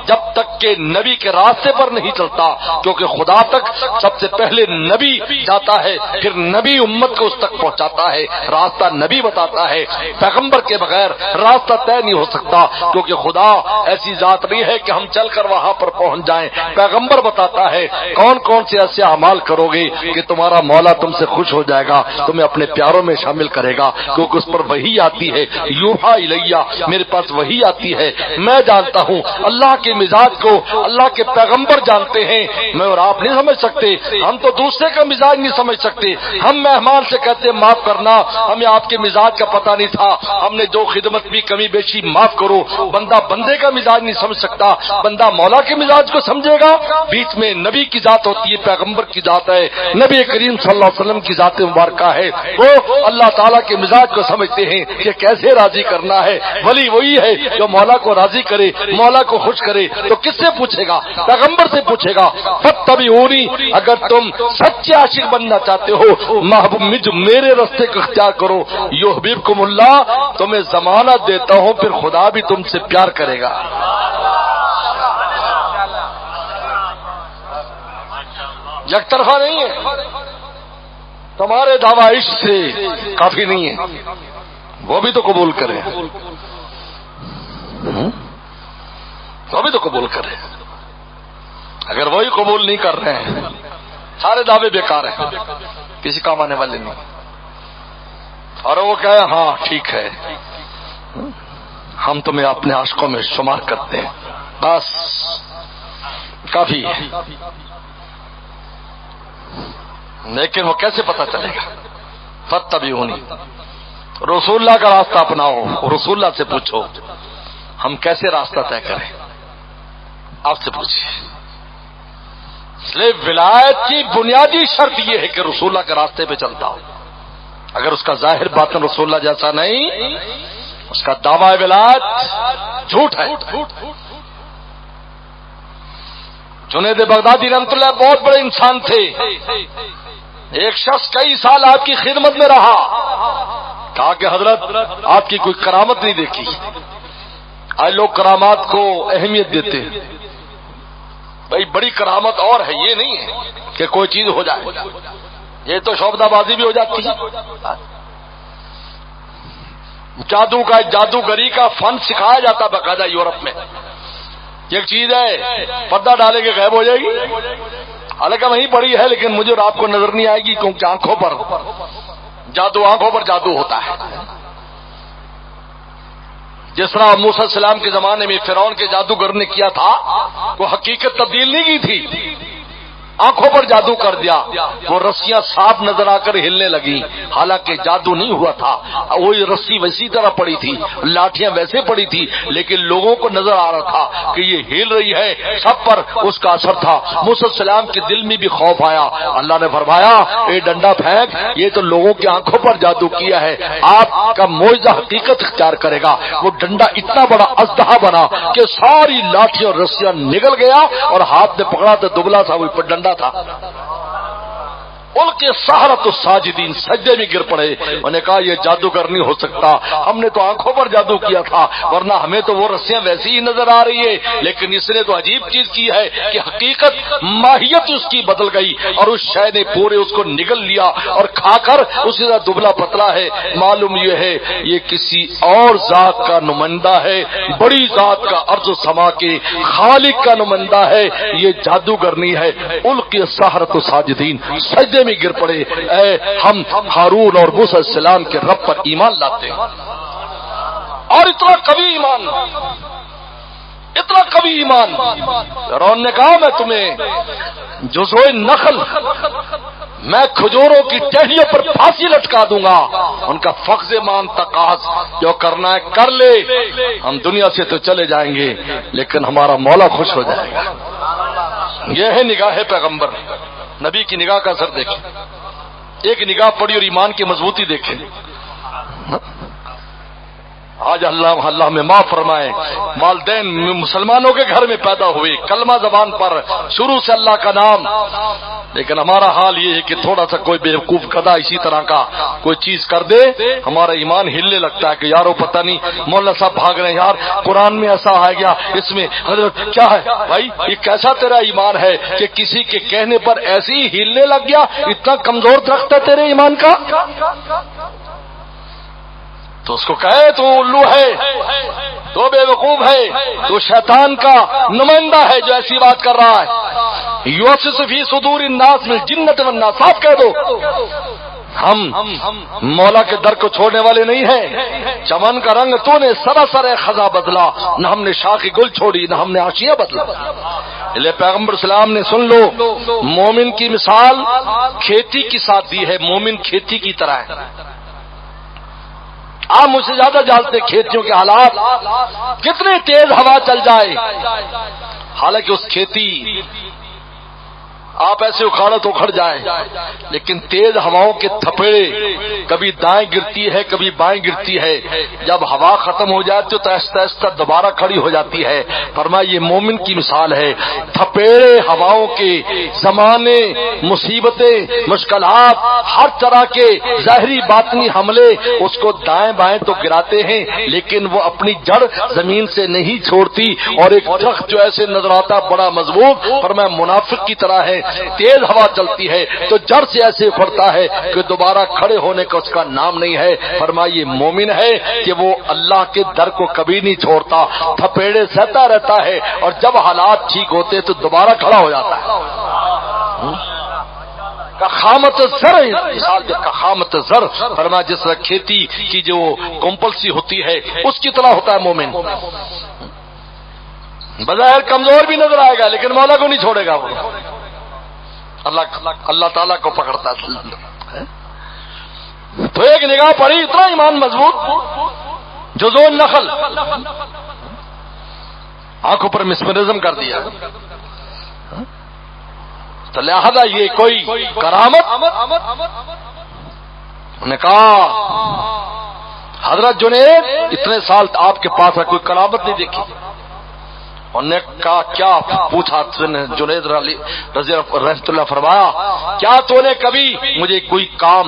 Speaker 1: جب تک کہ نبی کے راستے پر نہیں چلتا، کیونکہ خدا تک سب سے پہلے نبی جاتا ہے، پھر نبی امت کو اس تک پہنچاتا ہے. راستہ نبی بتاتا ہے، پیغمبر کے بغیر راستہ طے نہیں ہو سکتا. کیونکہ خدا ایسی ذات نہیں ہے کہ ہم چل کر وہاں پر پہنچ جائیں. پیغمبر بتاتا ہے کون کون سے ایسے اعمال کرو گے کہ تمہارا مولا تم سے خوش ہو جائے گا، تمہیں اپنے پیاروں میں شامل کرے گا. کیونکہ اس پر وحی آتی ہے، یوحا الیہ، میرے پاس وحی آتی ہے. میں جانتا ہوں اللہ کے مزاج کو اللہ کے پیغمبر جانتے ہیں، میں اور آپ نہیں سمجھ سکتے. ہم تو دوسرے کا مزاج نہیں سمجھ سکتے. ہم مہمان سے کہتے ہیں معاف کرنا، ہمیں آپ کے مزاج کا پتہ نہیں تھا، ہم نے جو خدمت بھی کمی بیشی معاف کرو. بندہ بندے کا مزاج نہیں سمجھ سکتا، بندہ مولا کے مزاج کو سمجھے گا. بیچ میں نبی کی ذات ہوتی ہے، پیغمبر کی ذات ہے، نبی کریم صلی اللہ علیہ وسلم کی ذات مبارکہ ہے. وہ اللہ تعالیٰ کے مزاج کو سمجھتے ہیں کہ کیسے راضی کرنا ہے. ولی وہی ہے جو مولا کو راضی کرے، مولا کو خوش کرے. تو کس سے پوچھے گا؟ پیغمبر سے پوچھے گا. فاتبعونی، اگر تم سچے عاشق بننا چاہتے ہو، محبوب میرے راستے کو اختیار کرو. یحببکم اللہ، تمہیں ضمانت دیتا ہوں پھر خدا بھی تم سے پیار کرے گا. یک طرفہ نہیں ہے. تمہارے دعویٰ عشق سے کافی نہیں ہے، وہ بھی تو قبول کرے، وہ بھی تو قبول کرے. اگر وہی قبول نہیں کر رہے ہیں، سارے دعوے بیکار ہیں، کسی کام آنے والے نہیں. اور وہ کہے ہاں ٹھیک ہے، ہم تمہیں اپنے عاشقوں میں شمار کرتے ہیں، بس کافی ہے. لیکن وہ کیسے پتہ چلے گا؟ فاتبعونی، رسول اللہ کا راستہ اپناؤ. رسول اللہ سے پوچھو ہم کیسے راستہ طے کریں. آپ سے پوچھیے. اس لیے ولایت کی بنیادی شرط یہ ہے کہ رسول اللہ کے راستے پہ چلتا ہو. اگر اس کا ظاہر باطن رسول اللہ جیسا نہیں، اس کا دعویٰ ولایت جھوٹ ہے. جنید بغدادی رحمۃ اللہ بہت بڑے انسان تھے. ایک شخص کئی سال آپ کی خدمت میں رہا، کہا کہ حضرت آپ کی کوئی کرامت نہیں دیکھی. آج لوگ کرامات کو اہمیت دیتے ہیں. بھائی بڑی کرامت اور ہے، یہ نہیں ہے کہ کوئی چیز ہو جائے. یہ تو شعبدہ بازی بھی ہو جاتی ہے. جادو کا جادوگری کا فن سکھایا جاتا باقاعدہ یورپ میں. ایک چیز ہے پردہ ڈالے کے غائب ہو جائے گی، حالانکہ وہیں پڑی ہے لیکن مجھے اور آپ کو نظر نہیں آئے گی، کیونکہ آنکھوں پر جادو، آنکھوں پر جادو ہوتا ہے. جس طرح موسیٰ علیہ السلام کے زمانے میں فرعون کے جادوگر نے کیا تھا، وہ حقیقت تبدیل نہیں کی تھی، آنکھوں پر جادو کر دیا. وہ رسیاں صاف نظر آ کر ہلنے لگی، حالانکہ جادو نہیں ہوا تھا. وہی رسی ویسی طرح پڑی تھی، لاٹیاں ویسے پڑی تھی، لیکن لوگوں کو نظر آ رہا تھا کہ یہ ہل رہی ہے. سب پر اس کا اثر تھا. موسیٰ علیہ السلام کے دل میں بھی خوف آیا. اللہ نے فرمایا اے ڈنڈا پھینک، یہ تو لوگوں کی آنکھوں پر جادو کیا ہے، آپ کا معجزہ حقیقت اختیار کرے گا. وہ ڈنڈا اتنا بڑا اژدہا بنا کہ ساری لاٹیاں اور رسیاں نگل گیا، اور ہاتھ میں پکڑا تو دبلا تھا وہ ڈنڈا تھا. القی السحرۃ الساجدین، سجدے میں گر پڑے. انہوں نے کہا یہ جادوگر نہیں ہو سکتا، ہم نے تو آنکھوں پر جادو کیا تھا، ورنہ ہمیں تو وہ رسیاں ویسی ہی نظر آ رہی ہے، لیکن اس نے تو عجیب چیز کی ہے کہ حقیقت ماہیت اس کی بدل گئی اور اس شے نے پورے اس کو نگل لیا اور کھا کر اسی طرح دبلا پتلا ہے. معلوم یہ ہے یہ کسی اور ذات کا نمائندہ ہے، بڑی ذات کا، ارض و سما کے خالق کا نمائندہ ہے، یہ جادوگر نہیں ہے. القی السحرۃ الساجدین، سجدے میں گر پڑے. اے ہم ہارون اور موسیٰ علیہ السلام کے رب پر ایمان لاتے ہیں، اور اتنا قوی ایمان، اتنا قوی ایمان. فرعون نے کہا میں تمہیں جزوئے نخل، میں کھجوروں کی ٹہنیوں پر پھانسی لٹکا دوں گا. ان کا فخذ مان تقاض، جو کرنا ہے کر لے، ہم دنیا سے تو چلے جائیں گے لیکن ہمارا مولا خوش ہو جائے گا. یہ ہے نگاہ پیغمبر. نبی کی نگاہ کا اثر دیکھیں، ایک نگاہ پڑی اور ایمان کی مضبوطی دیکھیں. آج اللہ میں معاف فرمائے، والدین مسلمانوں کے گھر میں پیدا ہوئے، کلمہ زبان پر، شروع سے اللہ کا نام، لیکن ہمارا حال یہ ہے کہ تھوڑا سا کوئی بیوقوف گدھا اسی طرح کا کوئی چیز کر دے ہمارا ایمان ہلنے لگتا ہے کہ یارو پتہ نہیں مولانا صاحب بھاگ رہے ہیں، یار قرآن میں ایسا آ گیا، اس میں حضرت کیا ہے. بھائی یہ کیسا تیرا ایمان ہے کہ کسی کے کہنے پر ایسے ہی ہلنے لگ گیا؟ اتنا کمزور درخت ہے تیرے ایمان کا. تو اس کو کہے تو الو ہے، تو بے وقوف ہے، تو شیطان کا نمائندہ ہے جو ایسی بات کر رہا ہے. یوسوس فی صدور الناس من الجنۃ والناس، صاف کہہ دو ہم مولا کے در کو چھوڑنے والے نہیں ہیں. چمن کا رنگ تو نے سراسر خزاں بدلا، نہ ہم نے شاخ گل چھوڑی، نہ ہم نے آشیاں بدلا. لے پیغمبر اسلام نے سن لو، مومن کی مثال کھیتی کی ساتھ دی ہے. مومن کھیتی کی طرح ہے. آپ مجھ سے زیادہ جانتے کھیتیوں کے حالات، کتنی تیز ہوا چل جائے، حالانکہ اس کھیتی آپ ایسے اکھاڑا تو اکھڑ جائے، لیکن تیز ہواؤں کے تھپیڑے کبھی دائیں گرتی ہے کبھی بائیں گرتی ہے، جب ہوا ختم ہو جاتی تو آہستہ آہستہ دوبارہ کھڑی ہو جاتی ہے. فرمایا یہ مومن کی مثال ہے. تھپیڑے ہواؤں کے، زمانے، مصیبتیں، مشکلات، ہر طرح کے ظاہری باطنی حملے اس کو دائیں بائیں تو گراتے ہیں، لیکن وہ اپنی جڑ زمین سے نہیں چھوڑتی. اور ایک درخت جو ایسے نظر آتا بڑا مضبوط، فرمایا منافق کی طرح ہے. تیز ہوا چلتی ہے تو جڑ سے ایسے اکھڑتا ہے کہ دوبارہ کھڑے ہونے کا اس کا نام نہیں ہے. فرمایا یہ مومن ہے کہ وہ اللہ کے در کو کبھی نہیں چھوڑتا، تھپیڑے سہتا رہتا ہے، اور جب حالات ٹھیک ہوتے تو دوبارہ کھڑا ہو جاتا ہے. کخامت زر، مثال جب کخامت زر، فرمایا جس طرح کھیتی کی جو کمپلسی ہوتی ہے اس کی طرح ہوتا ہے مومن. بظاہر کمزور بھی نظر آئے گا لیکن مولا کو نہیں چھوڑے گا. وہ اللہ تعالیٰ کو پکڑتا ہے. تو ایک نگاہ پڑی، اتنا ایمان مضبوط، جزو نخل، آنکھوں پر مسمرزم کر دیا. تو لہذا یہ کوئی کرامت، انہوں نے کہا حضرت جنید اتنے سال آپ کے پاس ہے، کوئی کرامت نہیں دیکھی. انہوں نے کہا کیا پوچھا جنید رضی رحمۃ اللہ، فرمایا کیا تو نے کبھی مجھے کوئی کام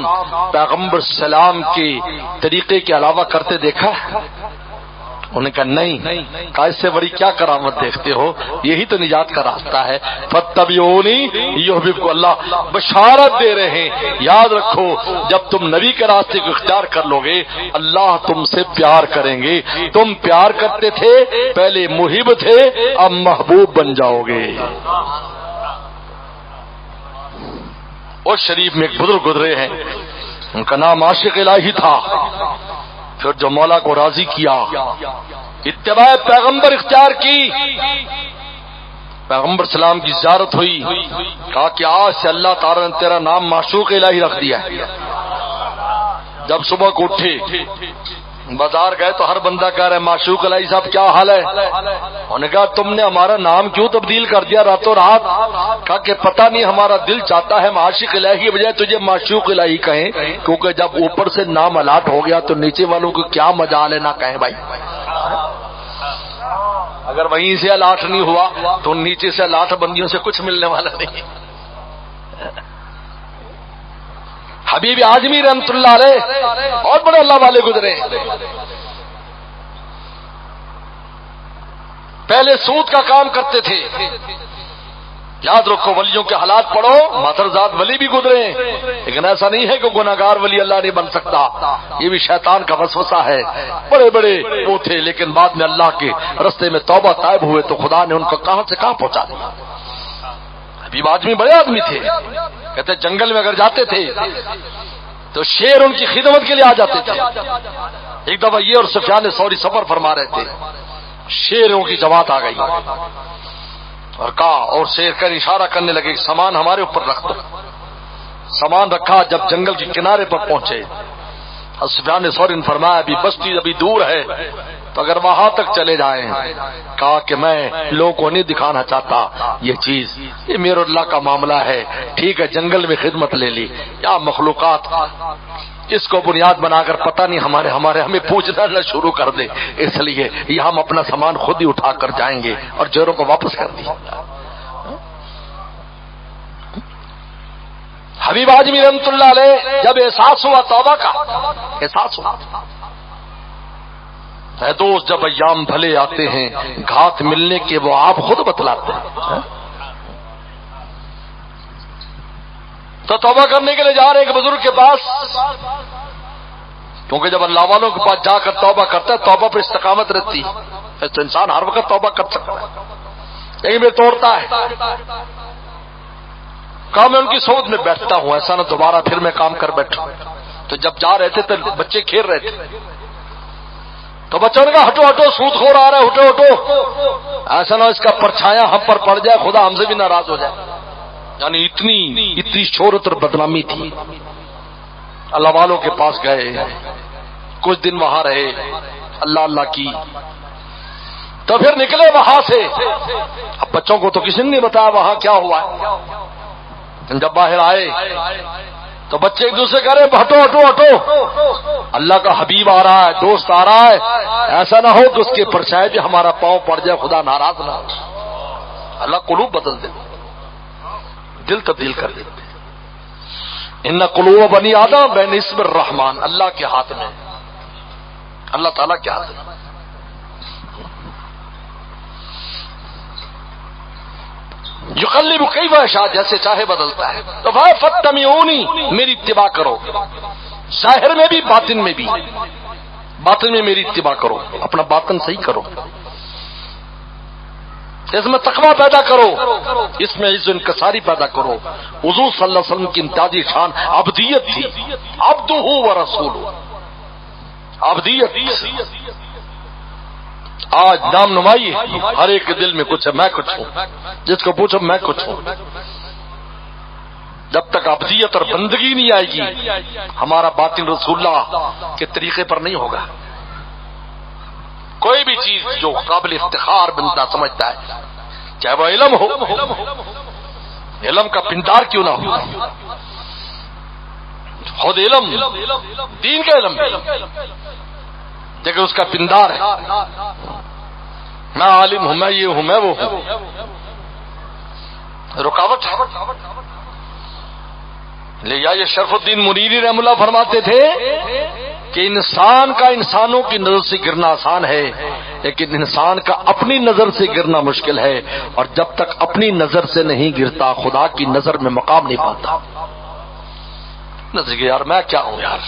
Speaker 1: پیغمبر سلام کے طریقے کے علاوہ کرتے دیکھا؟ انہوں نے کہا نہیں. کہا اس سے بڑی کیا کرامت دیکھتے ہو، یہی تو نجات کا راستہ ہے. فاتبعونی یحببکم اللہ، بشارت دے رہے ہیں یاد رکھو جب تم نبی کے راستے کو اختیار کر لو گے اللہ تم سے پیار کریں گے. تم پیار کرتے تھے پہلے محب تھے، اب محبوب بن جاؤ گے. اور شریف میں ایک بزرگ گزرے ہیں، ان کا نام عاشق الہی تھا. پھر جو مولا کو راضی کیا، اتباع پیغمبر اختیار کی، پیغمبر سلام کی زیارت ہوئی، کہا کہ آج سے اللہ تعالیٰ نے تیرا نام معشوق الہی رکھ دیا ہے. جب صبح کو اٹھے بازار گئے تو ہر بندہ کہہ رہا ہے معشوق الہی صاحب کیا حال ہے؟ انہوں نے کہا تم نے ہمارا نام کیوں تبدیل کر دیا راتوں رات؟ کہا کہ پتہ نہیں ہمارا دل چاہتا ہے عاشق الہی بجائے تجھے معشوق الہی کہیں، کیونکہ جب اوپر سے نام الاٹ ہو گیا تو نیچے والوں کو کیا مجال ہے نہ کہیں. بھائی اگر وہیں سے الاٹ نہیں ہوا تو نیچے سے الاٹ بندیوں سے کچھ ملنے والا نہیں. حبیب اعظمی رحمۃ اللہ علیہ بہت بڑے اللہ والے گزرے. پہلے سود کا کام کرتے تھے. یاد رکھو ولیوں کے حالات پڑھو. مادرزاد ولی بھی گزرے ہیں، لیکن ایسا نہیں ہے کہ گناہگار ولی اللہ نہیں بن سکتا. یہ بھی شیطان کا وسوسہ ہے. بڑے بڑے وہ تھے، لیکن بعد میں اللہ کے رستے میں توبہ طائب ہوئے تو خدا نے ان کو کہاں سے کہاں پہنچا دیا. حبیب آدمی بڑے آدمی تھے. کہتے جنگل میں اگر جاتے تھے تو شیر ان کی خدمت کے لیے آ جاتے تھے. ایک دفعہ یہ اور سفیان ثوری سفر فرما رہے تھے، شیروں کی جماعت آ گئی اور کہا، اور شیر کر اشارہ کرنے لگے سامان ہمارے اوپر رکھ دو. سامان رکھا. جب جنگل کے کنارے پر پہنچے سفیان ثوری نے فرمایا ابھی بستی ابھی دور ہے تو اگر وہاں تک چلے جائیں. کہا کہ میں لوگوں کو نہیں دکھانا چاہتا یہ چیز، یہ میرے اللہ کا معاملہ ہے. ٹھیک ہے جنگل میں خدمت لے لی. یا مخلوقات اس کو بنیاد بنا کر پتہ نہیں ہمیں پوچھنا نہ شروع کر دے، اس لیے یہ ہم اپنا سامان خود ہی اٹھا کر جائیں گے اور جوہروں کو واپس کر دیں. حبیب اعظمی رحمۃ اللہ علیہ جب احساس ہوا توبہ کا احساس ہوا. اے دوست جب ایام بھلے آتے ہیں گھات ملنے کے وہ آپ خود بتلاتے ہیں. تو توبہ کرنے کے لیے جا رہے ایک بزرگ کے پاس، کیونکہ جب اللہ والوں کے پاس جا کر توبہ کرتا ہے توبہ پر استقامت رہتی ہے تو انسان ہر وقت توبہ کر سکتا ہے. یہیں میں توڑتا ہے. کہا میں ان کی صحبت میں بیٹھتا ہوں، ایسا نہ دوبارہ پھر میں کام کر بیٹھوں. تو جب جا رہے تھے تو بچے کھیل رہے تھے تو بچوں نے کہا ہٹو ہٹو سود خور آ رہا ہے، ہٹو ہٹو، ایسا نہ اس کا پرچھایا ہم پر پڑ جائے، خدا ہم سے بھی ناراض ہو جائے. یعنی اتنی شہرت اور بدنامی تھی. اللہ والوں کے پاس گئے، کچھ دن وہاں رہے، اللہ اللہ کی، تو پھر نکلے وہاں سے. اب بچوں کو تو کسی نے نہیں بتایا وہاں کیا ہوا ہے. جب باہر آئے تو بچے ایک دوسرے کہہ رہے ہٹو ہٹو ہٹو، اللہ کا حبیب آ رہا ہے، دوست آ رہا ہے، ایسا نہ ہو کہ اس کے پرچھائے بھی ہمارا پاؤں پڑ جائے، خدا ناراض نہ ہو. اللہ قلوب بدل دے، دل تبدیل کر دیتے. ان قلوب بنی آدم بین اسم الرحمان، اللہ کے ہاتھ میں، اللہ تعالیٰ کے ہاتھ میں. یقلب کیف یشاء، جیسے چاہے بدلتا ہے. تو فاتبعونی، میری اتباع کرو، ظاہر میں بھی باطن میں بھی. باطن میں میری اتباع کرو، اپنا باطن صحیح کرو، اس میں تقوی پیدا کرو، اس میں عز و انکساری پیدا کرو. حضور صلی اللہ علیہ وسلم کی امتیازی شان عبدیت تھی، عبدہ و رسولہ، عبدیت. آج نام نمائی ہر ایک کے دل میں کچھ ہے، میں کچھ ہوں، جس کو پوچھو میں کچھ ہوں. جب تک عبدیت اور بندگی نہیں آئے گی ہمارا باطن رسول اللہ کے طریقے پر نہیں ہوگا. کوئی بھی چیز جو قابل افتخار بندہ سمجھتا ہے، چاہے وہ علم ہو، علم کا پندار کیوں نہ ہو، خود علم دین کا علم لیکن اس کا پندار ہے، میں عالم ہوں، میں یہ ہوں، میں وہ ہوں، رکاوٹ ہے. یہ شرف الدین منیری رحم اللہ فرماتے تھے کہ انسان کا انسانوں کی نظر سے گرنا آسان ہے، لیکن انسان کا اپنی نظر سے گرنا مشکل ہے، اور جب تک اپنی نظر سے نہیں گرتا خدا کی نظر میں مقام نہیں پاتا. نظر یار میں کیا ہوں یار،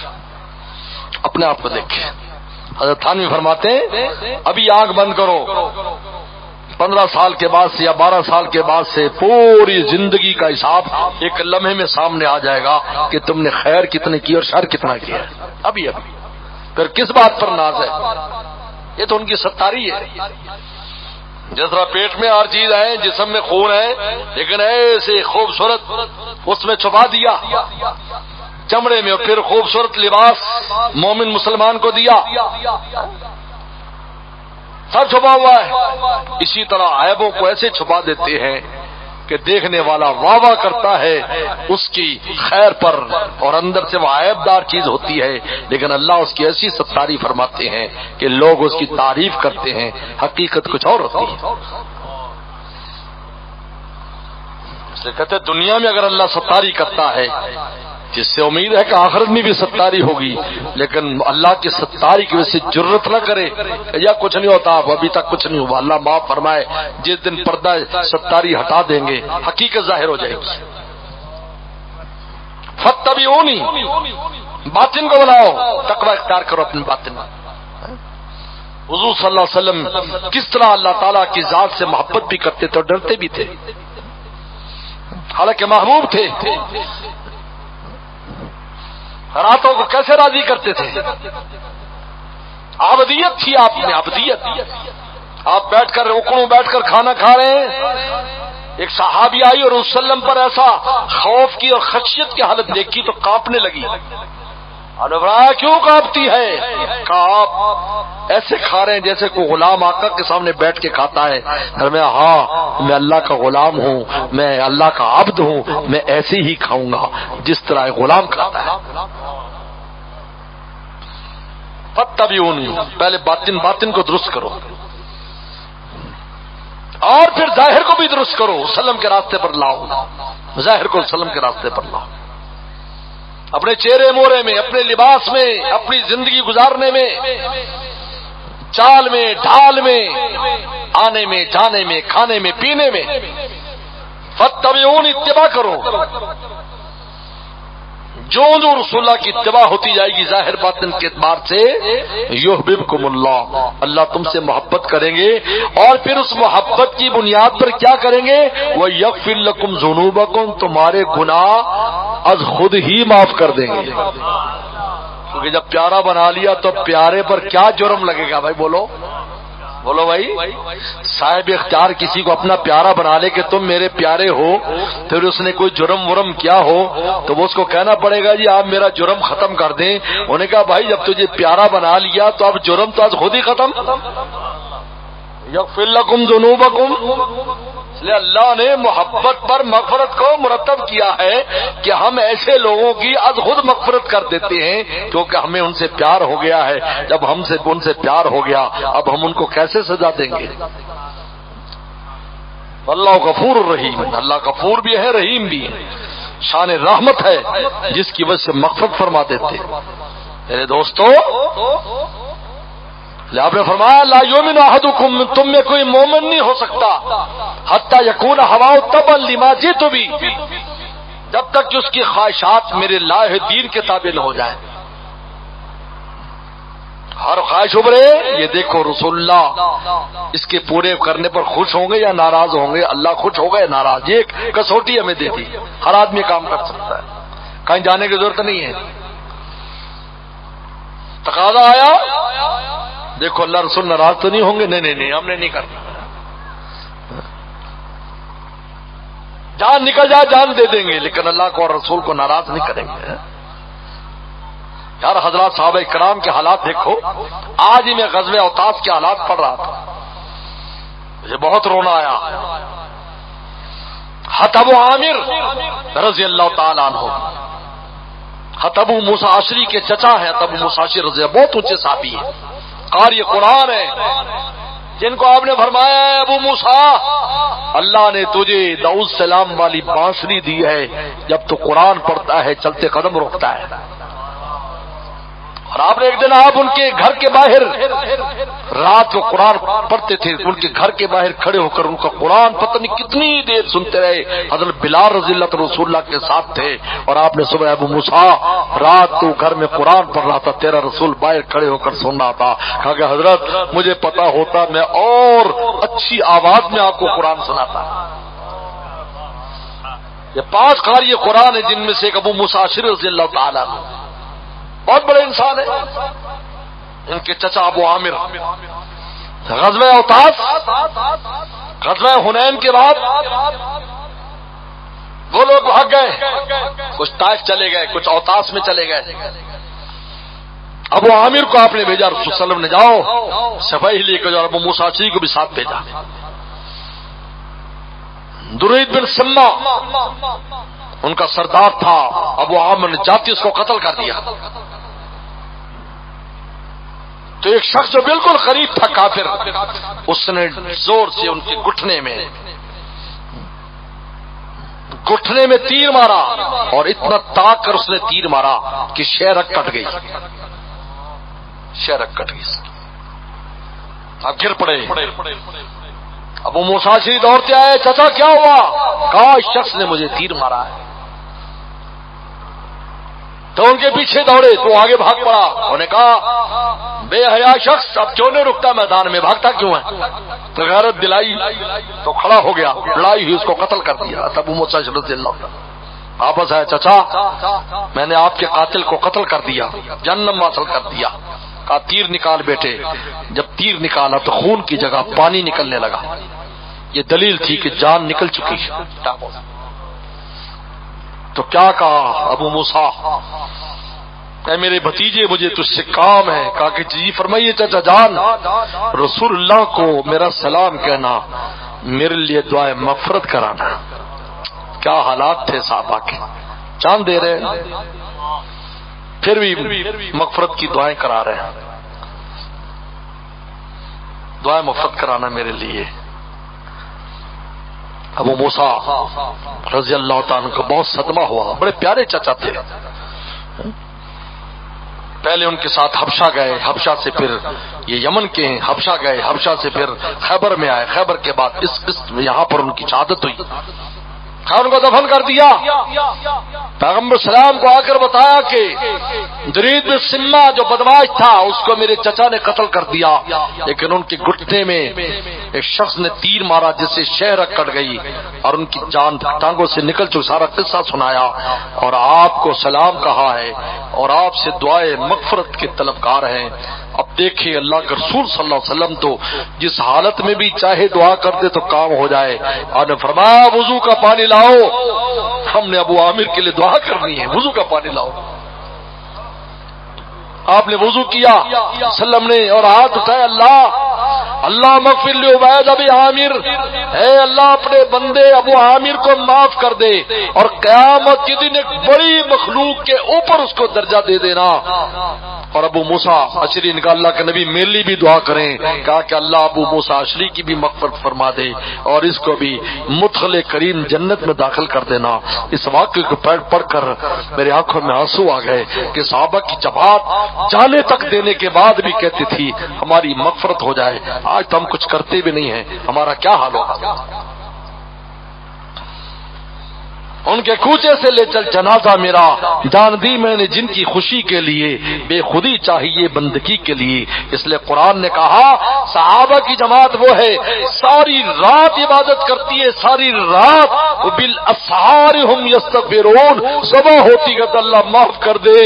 Speaker 1: اپنے آپ کو دیکھیں. حضرت تھانوی فرماتے ہیں ابھی آنکھ بند کرو، 15 سال کے بعد سے یا 12 سال کے بعد سے پوری زندگی کا حساب ایک لمحے میں سامنے آ جائے گا کہ تم نے خیر کتنے کی اور شر کتنا کیا ہے. ابھی پھر کس بات پر ناز ہے؟ یہ تو ان کی ستاری ہے. جس طرح پیٹ میں ہر چیز ہے، جسم میں خون ہے، لیکن ایسے خوبصورت اس میں چھپا دیا چمڑے میں، اور پھر خوبصورت لباس مومن مسلمان کو دیا، سب چھپا ہوا ہے. اسی طرح عیبوں کو ایسے چھپا دیتے ہیں کہ دیکھنے والا واہ واہ کرتا ہے اس کی خیر پر، اور اندر سے وہ عیب دار چیز ہوتی ہے، لیکن اللہ اس کی ایسی ستاری فرماتے ہیں کہ لوگ اس کی تعریف کرتے ہیں، حقیقت کچھ اور ہوتی ہے. اس لیے کہتے ہیں دنیا میں اگر اللہ ستاری کرتا ہے جس سے امید ہے کہ آخرت میں بھی ستاری ہوگی، لیکن اللہ کی ستاری کی وجہ سے جرت نہ کرے یا کچھ نہیں ہوتا، ابھی تک کچھ نہیں ہوا، اللہ معاف فرمائے، جس دن پردہ ستاری ہٹا دیں گے حقیقت ظاہر ہو جائے گی۔ فاتبعونی، باطن کو بناؤ، تقوی اختیار کرو اپنے باطن میں۔ حضور صلی اللہ علیہ وسلم کس طرح اللہ تعالیٰ کی ذات سے محبت بھی کرتے تھے اور ڈرتے بھی تھے، حالانکہ محبوب تھے، راتوں کو کیسے راضی کرتے تھے، عبدیت تھی آپ میں، عبدیت۔ آپ بیٹھ کر رکوع بیٹھ کر کھانا کھا رہے ہیں، ایک صحابی آئی اور اس وسلم پر ایسا خوف کی اور خشیت کی حالت دیکھی تو کانپنے لگی۔ اور فرمایا کیوں کانپتی ہے؟ کہا آپ ایسے کھا رہے ہیں جیسے کوئی غلام آقا کے سامنے بیٹھ کے کھاتا ہے۔ فرمایا ہاں، میں اللہ کا غلام ہوں، میں اللہ کا عبد ہوں، میں ایسے ہی کھاؤں گا جس طرح ایک غلام کھاتا ہے۔ فاتبعونی، پہلے باطن کو درست کرو اور پھر ظاہر کو بھی درست کرو، سلم کے راستے پر لاؤ، ظاہر کو سلم کے راستے پر لاؤ، اپنے چہرے مورے میں، اپنے لباس میں، اپنی زندگی گزارنے میں، چال میں، ڈھال میں، آنے میں، جانے میں، کھانے میں، پینے میں۔ فاتبعونی، اتباع کرو، جو رسول اللہ کی اتباع ہوتی جائے گی ظاہر باطن کے اعتبار سے، یحببکم اللہ، اللہ تم سے محبت کریں گے، اور پھر اس محبت کی بنیاد پر کیا کریں گے؟ وَيَغْفِرْ لَكُمْ ذُنُوبَكُمْ، تمہارے گناہ از خود ہی معاف کر دیں گے۔ کیونکہ جب پیارا بنا لیا تو پیارے پر کیا جرم لگے گا؟ بھائی بولو بھائی، صاحب اختیار کسی کو اپنا پیارا بنا لے کہ تم میرے پیارے ہو، پھر اس نے کوئی جرم ورم کیا ہو تو وہ اس کو کہنا پڑے گا جی آپ میرا جرم ختم کر دیں۔ انہوں نے کہا بھائی جب تجھے پیارا بنا لیا تو اب جرم تو آج خود ہی ختم۔ یغفر لکم ذنوبکم، اس لیے اللہ نے محبت پر مغفرت کو مرتب کیا ہے کہ ہم ایسے لوگوں کی از خود مغفرت کر دیتے ہیں کیونکہ ہمیں ان سے پیار ہو گیا ہے۔ جب ان سے پیار ہو گیا اب ہم ان کو کیسے سزا دیں گے؟ اللہ غفور الرحیم، اللہ غفور بھی ہے رحیم بھی ہے، شان رحمت ہے جس کی وجہ سے مغفرت فرما دیتے۔ میرے دوستو، آپ نے فرمایا لا یؤمن احدکم، تم میں کوئی مومن نہیں ہو سکتا حتی یکون ہواؤ تبع لما جئت بھی، جب تک کہ اس کی خواہشات میرے لائحہ دین کے تابع نہ ہو جائیں۔ ہر خواہش ابھرے، یہ دیکھو رسول اللہ اس کے پورے کرنے پر خوش ہوں گے یا ناراض ہوں گے، اللہ خوش ہوگا یا ناراض، یہ کسوٹی ہمیں دیتی، ہر آدمی کام کر سکتا ہے، کہیں جانے کی ضرورت نہیں ہے۔ تقاضا آیا، دیکھو اللہ رسول ناراض تو نہیں ہوں گے، نہیں ہم نے نہیں کرنا، جان نکل جائے جان دے دیں گے، لیکن اللہ کو اور رسول کو ناراض نہیں کریں گے۔ یار حضرات صحابہ کرام کے حالات دیکھو، آج ہی میں غزوہ اوطاس کے حالات پڑھ رہا تھا، مجھے بہت رونا آیا۔ ابو عامر رضی اللہ تعالی عنہ، ابو موسیٰ عشری کے چچا ہیں، ابو موسیٰ عشری رضی اللہ، بہت اونچے صحابی ہیں، قاری قرآن ہے، جن کو آپ نے فرمایا ہے ابو موسیٰ اللہ نے تجھے داؤد السلام والی بانسری دی ہے، جب تو قرآن پڑھتا ہے چلتے قدم روکتا ہے۔ اور آپ نے ایک دن آپ ان کے گھر کے باہر رات کو قرآن پڑھتے تھے، ان کے گھر کے باہر کھڑے ہو کر ان کا قرآن پتہ نہیں کتنی دیر سنتے رہے۔ حضرت بلال رضی اللہ عنہ رسول اللہ کے ساتھ تھے، اور آپ نے صبح ابو موسیٰ رات تو گھر میں قرآن پڑھ رہا تھا، تیرا رسول باہر کھڑے ہو کر سن رہا تھا۔ کہا کہ حضرت مجھے پتا ہوتا میں اور اچھی آواز میں آپ کو قرآن سناتا۔ یہ 5 قاری قرآن ہے جن میں سے ایک ابو موسیٰ عشری رضی اللہ تعالیٰ عنہ، بہت بڑے انسان ہیں۔ ان کے چچا ابو عامر غزوہ اوطاس، غزوہ حنین کے بعد وہ لوگ بھاگ گئے، کچھ طائف چلے گئے، کچھ اوطاس میں چلے گئے۔ ابو عامر کو آپ نے بھیجا، رسول صلی اللہ علیہ وسلم نے جاؤ صفائی لے کر جاؤ، ابو موسیٰ عشری کو بھی ساتھ بھیجا۔ درید بن سما ان کا سردار تھا، ابو عامر نے جاتی اس کو قتل کر دیا۔ تو ایک شخص جو بالکل قریب تھا کافر، اس نے زور سے ان کے گھٹنے میں گھٹنے میں تیر مارا اور اتنا تاک کر اس نے تیر مارا کہ شہرک کٹ گئی، شہرک کٹ گئی، اب گر پڑے۔ ابو موسیٰ اشعری دوڑتے آئے، چچا کیا ہوا؟ کہا اس شخص نے مجھے تیر مارا ہے۔ تو ان کے پیچھے دوڑے تو آگے بھاگ پڑا، انہوں نے کہا بے حیا شخص اب کیوں نہیں رکتا میدان میں، بھاگتا کیوں ہے؟ تو غیرت دلائی تو کھڑا ہو گیا، لڑائی ہوئی، اس کو قتل کر دیا۔ ابو موسیٰ اشعری رضی اللہ عنہ واپس آیا، چچا میں نے آپ کے قاتل کو قتل کر دیا، جہنم حاصل کر دیا۔ کہا تیر نکال بیٹے۔ جب تیر نکالا تو خون کی جگہ پانی نکلنے لگا، یہ دلیل تھی کہ جان نکل چکی۔ تو کیا کہا ابو موسیٰ، اے میرے بھتیجے مجھے تجھ سے کام ہے۔ کہا کہ جی فرمائیے چچا جان، رسول اللہ کو میرا سلام کہنا، میرے لیے دعائے مغفرت کرانا۔ کیا حالات تھے صحابہ کے، جان دے رہے پھر بھی مغفرت کی دعائیں کرا رہے ہیں، دعائیں مغفرت کرانا میرے لیے۔ ابو موسیٰ رضی اللہ تعالیٰ کو بہت صدمہ ہوا، بڑے پیارے چچا تھے۔ پہلے ان کے ساتھ حبشہ گئے، حبشہ سے پھر یہ یمن کے ہیں، حبشہ گئے، حبشہ سے پھر خیبر میں آئے، خیبر کے بعد اس یہاں پر ان کی شہادت ہوئی، ان کو دفن کر دیا۔ پیغمبر سلام کو آ کر بتایا کہ درید بن سمہ جو بدماش تھا اس کو میرے چچا نے قتل کر دیا، لیکن ان کے گھٹنے میں ایک شخص نے تیر مارا جس سے شہرک کٹ گئی اور ان کی جان ٹانگوں سے نکل چکی۔ سارا قصہ سنایا اور آپ کو سلام کہا ہے اور آپ سے دعائے مغفرت کے طلبگار ہیں۔ اب دیکھیں اللہ کے رسول صلی اللہ علیہ وسلم تو جس حالت میں بھی چاہے دعا کر دے تو کام ہو جائے۔ آپ نے فرمایا وضو کا پانی لاؤ، ہم نے ابو عامر کے لیے دعا کرنی ہے، وضو کا پانی لاؤ۔ آپ نے وضو کیا وسلم نے اور ہاتھ اٹھائے، اللہ مغفر لعبید ابی عامر، اے اللہ اپنے بندے ابو عامر کو معاف کر دے اور قیامت کے دن ایک بڑی مخلوق کے اوپر اس کو درجہ دے دینا۔ اور ابو موسیٰ اشعری نے کہا اللہ کے نبی میرے لیے بھی دعا کریں۔ کہا کہ اللہ ابو موسیٰ اشعری کی بھی مغفرت فرما دے اور اس کو بھی مدخل کریم جنت میں داخل کر دینا۔ اس واقعے کو پڑھ کر میرے آنکھوں میں آنسو آ گئے کہ صحابہ کی جماعت جانے تک دینے کے بعد بھی کہتی تھی ہماری مغفرت ہو جائے۔ آج تو ہم کچھ کرتے بھی نہیں ہیں، ہمارا کیا حال ہوگا؟ ان کے کوچے سے لے چل جنازہ میرا، جان دی میں نے جن کی خوشی کے لیے، بے خودی چاہیے بندگی کے لیے۔ اس لیے قرآن نے کہا صحابہ کی جماعت وہ ہے ساری رات عبادت کرتی ہے، ساری رات بالاسحار ہم یستغفرون، صبح ہوتی ہے تو اللہ معاف کر دے،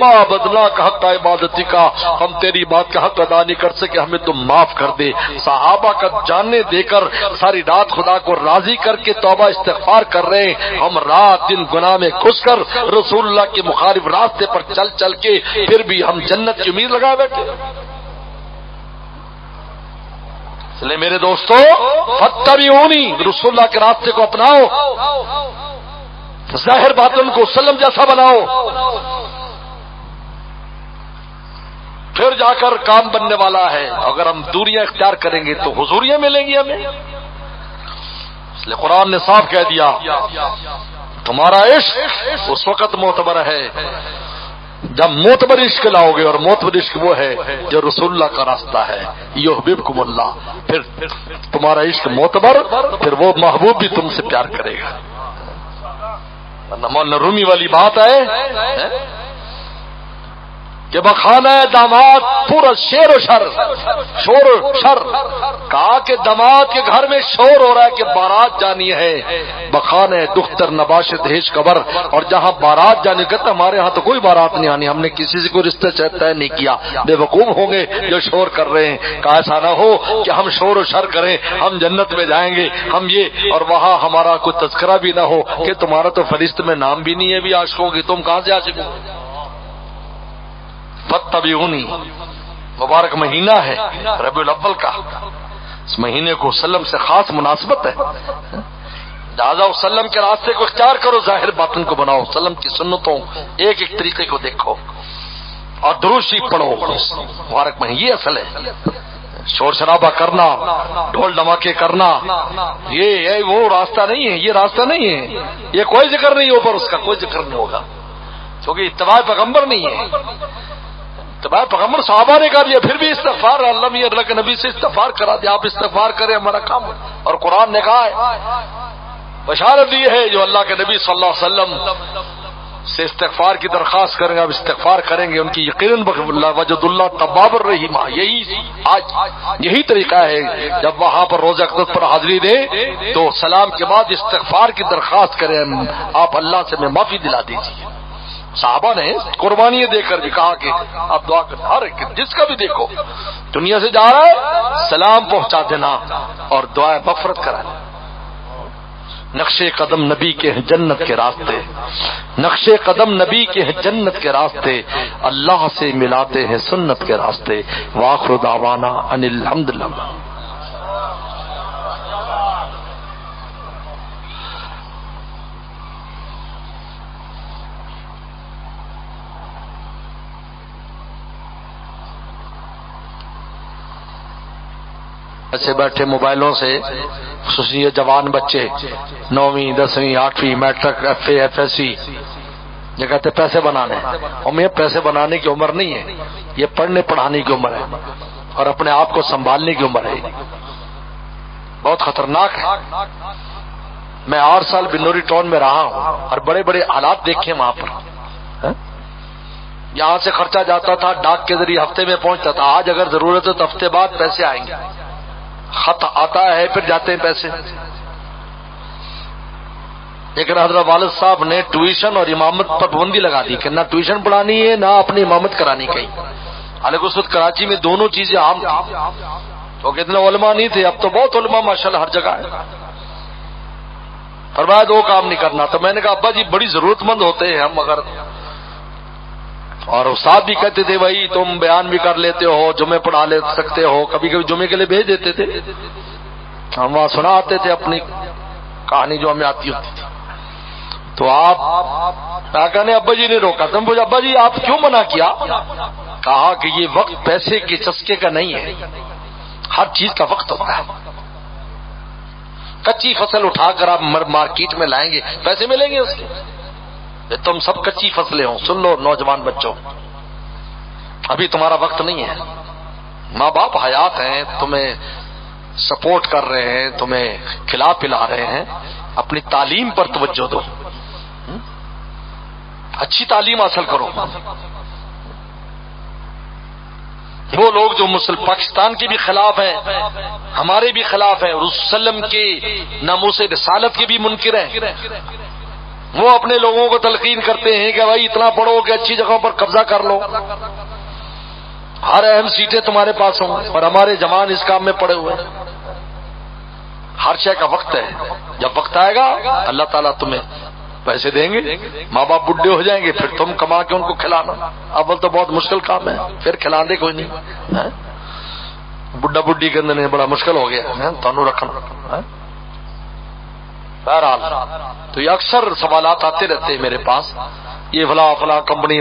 Speaker 1: ما بدلا کا حق عبادتی کا، ہم تیری بات کا حق ادا نہیں کر سکے، ہمیں تو معاف کر دے۔ صحابہ کا جانے دے کر ساری رات خدا کو راضی کر کے توبہ استغفار کر رہے ہیں، ہم رات دن گناہ میں گھس کر رسول اللہ کے مخالف راستے پر چل چل کے پھر بھی ہم جنت کی امید لگائے بیٹھے۔ اس لیے میرے دوستو فاتبعونی، رسول اللہ کے راستے کو اپناؤ، ظاہر باطن کو سلم جیسا بناؤ، پھر جا کر کام بننے والا ہے۔ اگر ہم دوریاں اختیار کریں گے تو حضوریاں ملیں گی ہمیں۔ اس لیے قرآن نے صاف کہہ دیا تمہارا عشق اس وقت معتبر ہے جب معتبر عشق لاؤ گے، اور معتبر عشق وہ ہے جو رسول اللہ کا راستہ ہے، یحببکم اللہ، پھر تمہارا عشق معتبر، پھر وہ محبوب بھی تم سے پیار کرے گا۔ مولانا رومی والی بات ہے کہ بخانہ داماد پورا شیر و شر، شور و شر، کہا کہ داماد کے گھر میں شور ہو رہا ہے کہ بارات جانی ہے، بخانہ دختر نباشت ہیچ قبر، اور جہاں بارات جانے کہتا ہمارے ہاں تو کوئی بارات نہیں آنی، ہم نے کسی سے کوئی رشتہ طے نہیں کیا، بے وقوف ہوں گے جو شور کر رہے ہیں۔ کہا ایسا نہ ہو کہ ہم شور و شر کریں، ہم جنت میں جائیں گے ہم یہ، اور وہاں ہمارا کوئی تذکرہ بھی نہ ہو کہ تمہارا تو فہرست میں نام بھی نہیں ہے بھی عاشقوں کی، تم کہاں سے عاشق ہو؟ فاتبعونی مبارک مہینہ ہے ربیع الاول کا، اس مہینے کو وسلم سے خاص مناسبت ہے، لہٰذا وسلم کے راستے کو اختیار کرو، ظاہر باطن کو بناؤ، وسلم کی سنتوں ایک ایک طریقے کو دیکھو اور درود شریف پڑھو، مبارک مہینے یہ اصل ہے۔ شور شرابہ کرنا، ڈھول دھماکے کرنا، یہ وہ راستہ نہیں ہے، یہ راستہ نہیں ہے، یہ کوئی ذکر نہیں اوپر اس کا، کوئی ذکر نہیں ہوگا، کیونکہ اتباع پیغمبر نہیں ہے۔ اتباع پیغمبر صحابہ نے کر لیا، پھر بھی استغفار اللہ بھی اللہ کے نبی سے استغفار کرا دیا، آپ استغفار کریں ہمارا کام، اور قرآن نے کہا ہے، بشارت دی ہے جو اللہ کے نبی صلی اللہ علیہ وسلم سے استغفار کی درخواست کریں گے، اب استغفار کریں گے ان کی یقیناً وجد اللہ تواب الرحیم۔ یہی طریقہ ہے، جب وہاں پر روزہ اقدس پر حاضری دیں تو سلام کے بعد استغفار کی درخواست کریں، آپ اللہ سے میں معافی دلا دیجیے۔ صحابہ نے قربانیاں دے کر بھی کہا کہ آپ دعا کریں، ہر ایک جس کا بھی دیکھو دنیا سے جا رہا ہے سلام پہنچا دینا اور دعائیں مغفرت کرانا۔ نقش قدم نبی کے ہیں جنت کے راستے، نقش قدم نبی کے ہیں جنت کے راستے، اللہ سے ملاتے ہیں سنت کے راستے۔ وآخر دعوانا ان الحمدللہ۔ ایسے بیٹھے موبائلوں سے خصوصی جوان بچے 9ویں 10ویں 8ویں matric F A F S C, یہ کہتے پیسے بنانے، اور میں پیسے بنانے کی عمر نہیں ہے، یہ پڑھنے پڑھانے کی عمر ہے اور اپنے آپ کو سنبھالنے کی عمر ہے، بہت خطرناک ہے۔ میں 8 سال بنوری ٹاؤن میں رہا ہوں اور بڑے بڑے حالات دیکھے وہاں پر۔ یہاں سے خرچہ جاتا تھا ڈاک کے ذریعے، ہفتے میں پہنچتا تھا، آج اگر ضرورت ہے تو ہفتے بعد پیسے آئیں گے، خط آتا ہے پھر جاتے ہیں پیسے۔ لیکن حضرت والد صاحب نے ٹیوشن اور امامت پر پابندی لگا دی کہ نہ ٹیوشن پڑھانی ہے نہ اپنی امامت کرانی کہیں، حالانکہ اس وقت کراچی میں دونوں چیزیں عام تھیں، تو اتنے علماء نہیں تھے، اب تو بہت علماء ماشاءاللہ ہر جگہ ہے۔ فرمایا دو کام نہیں کرنا، تو میں نے کہا ابا جی بڑی ضرورت مند ہوتے ہیں ہم، اگر اور استاد بھی کہتے تھے بھائی تم بیان بھی کر لیتے ہو، جمعے پڑھا لے سکتے ہو، کبھی کبھی جمعے کے لیے بھیج دیتے تھے، ہم وہاں سنا آتے تھے اپنی کہانی جو ہمیں آتی ہوتی تھی۔ تو آپ کاکا نے ابا جی نے روکا، تم پوچھا ابا جی آپ کیوں منع کیا؟ کہا کہ یہ وقت پیسے کے چسکے کا نہیں ہے، ہر چیز کا وقت ہوتا ہے۔ کچی فصل اٹھا کر آپ مارکیٹ میں لائیں گے پیسے ملیں گے اس کے، تم سب کچی فصلیں ہو۔ سن لو نوجوان بچوں، ابھی تمہارا وقت نہیں ہے، ماں باپ حیات ہیں، تمہیں سپورٹ کر رہے ہیں، تمہیں کھلا پلا رہے ہیں، اپنی تعلیم پر توجہ دو، اچھی تعلیم حاصل کرو۔ وہ لوگ جو پاکستان کے بھی خلاف ہیں، ہمارے بھی خلاف ہیں، رسول اللہ علیہ وسلم کے ناموس رسالت کے بھی منکر ہیں، وہ اپنے لوگوں کو تلقین کرتے ہیں کہ بھائی اتنا پڑھو کہ اچھی جگہوں پر قبضہ کر لو، ہر اہم سیٹیں تمہارے پاس ہوں، اور ہمارے جوان اس کام میں پڑے ہوئے ہیں۔ ہر شے کا وقت ہے، جب وقت آئے گا اللہ تعالیٰ تمہیں پیسے دیں گے، ماں باپ بڈھے ہو جائیں گے، پھر تم کما کے ان کو کھلانا، اول تو بہت مشکل کام ہے، پھر کھلا دے کوئی نہیں، بڈھا بڈھی کے اندر بڑا مشکل ہو گیا تانوں رکھنا۔ بہرحال تو یہ اکثر سوالات آتے رہتے ہیں میرے پاس، یہ فلاں کمپنی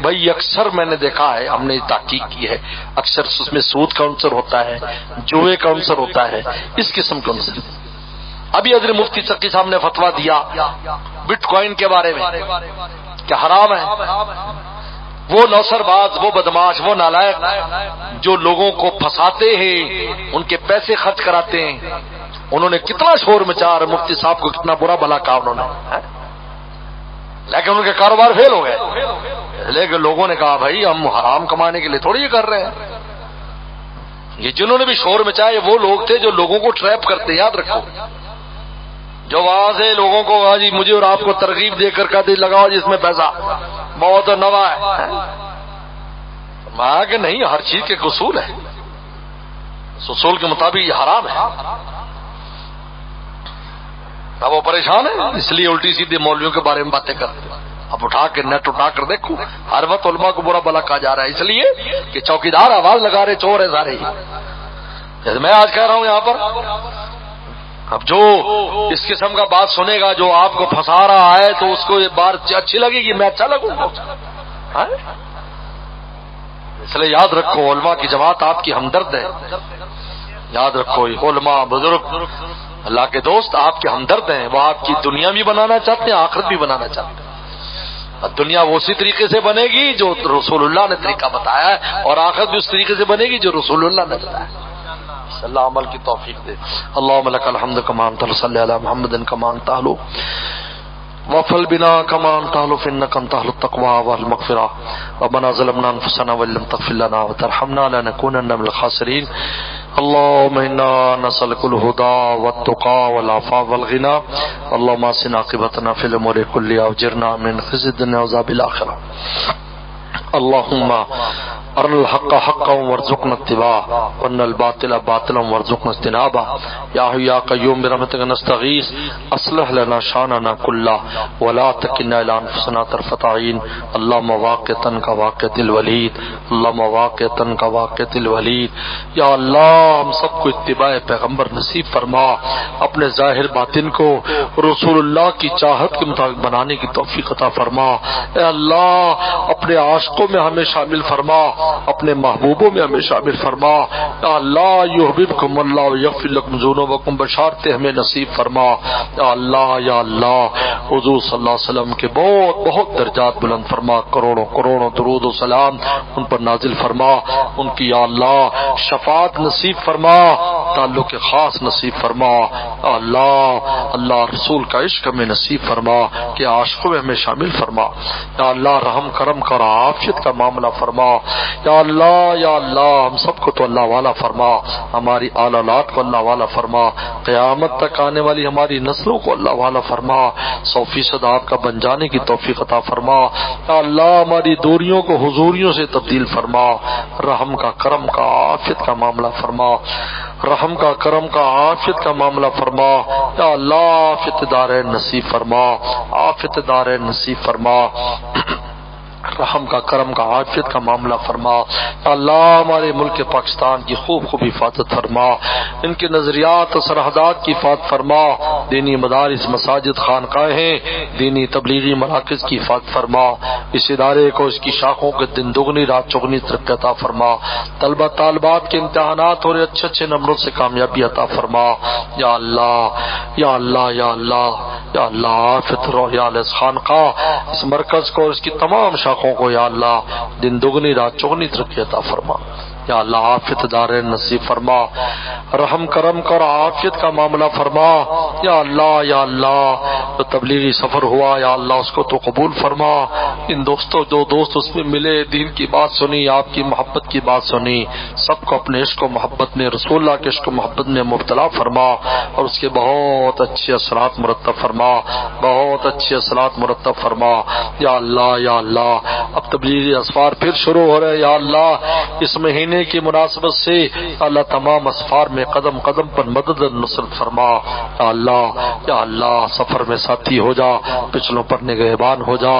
Speaker 1: بھائی اکثر میں نے دیکھا ہے، ہم نے تحقیق کی ہے، اکثر اس میں سود کا عنصر ہوتا ہے، جوئے کا عنصر ہوتا ہے، اس قسم کا عنصر۔ ابھی حضرت مفتی سقی صاحب نے فتویٰ دیا بٹ کوائن کے بارے میں کہ حرام ہے۔ وہ نوسر باز، وہ بدماش، وہ نالائق جو لوگوں کو پھنساتے ہیں، ان کے پیسے خرچ کراتے ہیں، انہوں نے کتنا شور مچا، اور مفتی صاحب کو کتنا برا بھلا کہا انہوں نے، لیکن ان کے کاروبار فیل ہو گئے۔ لیکن لوگوں نے کہا بھائی ہم حرام کمانے کے لیے تھوڑی یہ کر رہے ہیں۔ یہ جنہوں نے بھی شور مچایا وہ لوگ تھے جو لوگوں کو ٹریپ کرتے، یاد رکھو، جو وہاں سے لوگوں کو جی مجھے اور آپ کو ترغیب دے کر کہتے لگاؤ جس میں پیسہ بہت نوا ہے، میں کہ نہیں، ہر چیز کے اصول ہے، اصول کے مطابق یہ حرام ہے۔ اب وہ پریشان ہے، اس لیے الٹی سیدھے مولویوں کے بارے میں باتیں کرتے ہیں۔ اب اٹھا کے نیٹ اٹھا کر دیکھو، ہر وقت علماء کو برا بھلا کہا جا رہا ہے، اس لیے کہ چوکیدار آواز لگا رہے چور ہے سارے۔ جیسے میں آج کہہ رہا ہوں یہاں پر، اب جو اس قسم کا بات سنے گا جو آپ کو پھنسا رہا ہے تو اس کو یہ بات اچھی لگے گی، میں اچھا لگوں گا، اس لیے یاد رکھو علماء کی جماعت آپ کی ہمدرد ہے. یاد رکھو علماء بزرگ اللہ کے دوست آپ کے ہمدرد ہیں. وہ آپ کی دنیا بھی بنانا چاہتے ہیں, آخرت بھی بنانا چاہتے ہیں. دنیا وہ اسی طریقے سے بنے گی جو رسول اللہ نے طریقہ بتایا ہے, اور آخرت بھی اس طریقے سے بنے گی جو رسول اللہ نے بتایا ہے. اللہ عمل کی توفیق دے. اللہم لک الحمد کما انت صلی علی محمد کما انت اہل وفل بنا کما انت اہل فانک انت اہل التقوى والمغفرہ. ربنا ظلمنا انفسنا وان لم تغفر لنا وترحمنا لنكونن من الخاسرین. اللهم انا نسألك الهدى والتقى والعفاف والغنى. اللهم اسنا عاقبتنا في الامور كلها واجرنا من خزي الدنيا وعذاب الاخره. اللهم ارنا الحق حقا وارزقنا اتباعه وارنا الباطل باطلا وارزقنا اجتنابه. یا حی یا قیوم برحمتک نستغیث اصلح لنا شاننا كله ولا تکلنا الى انفسنا طرفة عین. اللهم واقعتا كواقعة الولید, اللهم واقعتا كواقعة الولید. یا اللہ ہم سب کو اتباع پیغمبر نصیب فرما, اپنے ظاہر باطن کو رسول اللہ کی چاہت کے مطابق بنانے کی توفیق عطا فرما. اے اللہ اپنے عاشقوں میں ہمیں شامل فرما, اپنے محبوبوں میں ہمیں شامل فرما. یا اللہ یحببکم اللہ ویغفر لکم ذنوبکم بشارت ہمیں نصیب فرما. یا اللہ حضور صلی اللہ علیہ وسلم کے بہت بہت درجات بلند فرما, کروڑوں کروڑوں درود و سلام ان پر نازل فرما. ان کی یا اللہ شفاعت نصیب فرما, تعلق خاص نصیب فرما. اللہ رسول کا عشق ہمیں نصیب فرما کہ عاشقوں میں ہمیں شامل فرما. یا اللہ رحم کرم کر عافیت کا معاملہ فرما. یا اللہ ہم سب کو تو اللہ والا فرما, ہماری آل اولاد کو اللہ والا فرما, قیامت تک آنے والی ہماری نسلوں کو اللہ والا فرما. 100% آپ کا بن جانے کی توفیق عطا فرما. یا اللہ ہماری دوریوں کو حضوریوں سے تبدیل فرما. رحم کا کرم کا عافیت کا معاملہ فرما, رحم کا کرم کا عافیت کا معاملہ فرما. یا اللہ عافیت دارین نصیب فرما, عافیت دارین نصیب فرما. رحم کا کرم کا عافیت کا معاملہ فرما. اللہ ہمارے ملک پاکستان کی خوب حفاظت فرما, ان کے نظریات و سرحدات کی حفاظت فرما. دینی مدارس مساجد خانقاہیں دینی تبلیغی مراکز کی حفاظت فرما. اس ادارے کو اس کی شاخوں کے دن دگنی رات چگنی ترقی عطا فرما. طلبہ طالبات کے امتحانات اور اچھے نمبروں سے کامیابی عطا فرما. یا اللہ یا اللہ یا اللہ یا اللہ فطر یا اس خانقاہ اس مرکز کو اس کی تمام شاخوں کو یا اللہ دن دگنی رات چگنی ترقی عطا فرما. یا اللہ عافیت دارین نصیب فرما, رحم کرم کر عافیت کا معاملہ فرما. یا اللہ جو تبلیغی سفر ہوا یا اللہ اس کو تو قبول فرما. ان دوستوں جو دوست اس میں ملے, دین کی بات سنی, آپ کی محبت کی بات سنی, سب کو اپنے عشق و محبت میں رسول اللہ کے عشق و محبت میں مبتلا فرما, اور اس کے بہت اچھے اثرات مرتب فرما, بہت اچھے اثرات مرتب فرما. یا اللہ اب تبلیغی اسفار پھر شروع ہو رہے. یا اللہ اس مہینے کی مناسبت سے اللہ تمام اسفار میں قدم قدم پر مدد نصرت فرما. یا اللہ سفر میں ساتھی ہو جا, پچھلوں پر نگہبان ہو جا.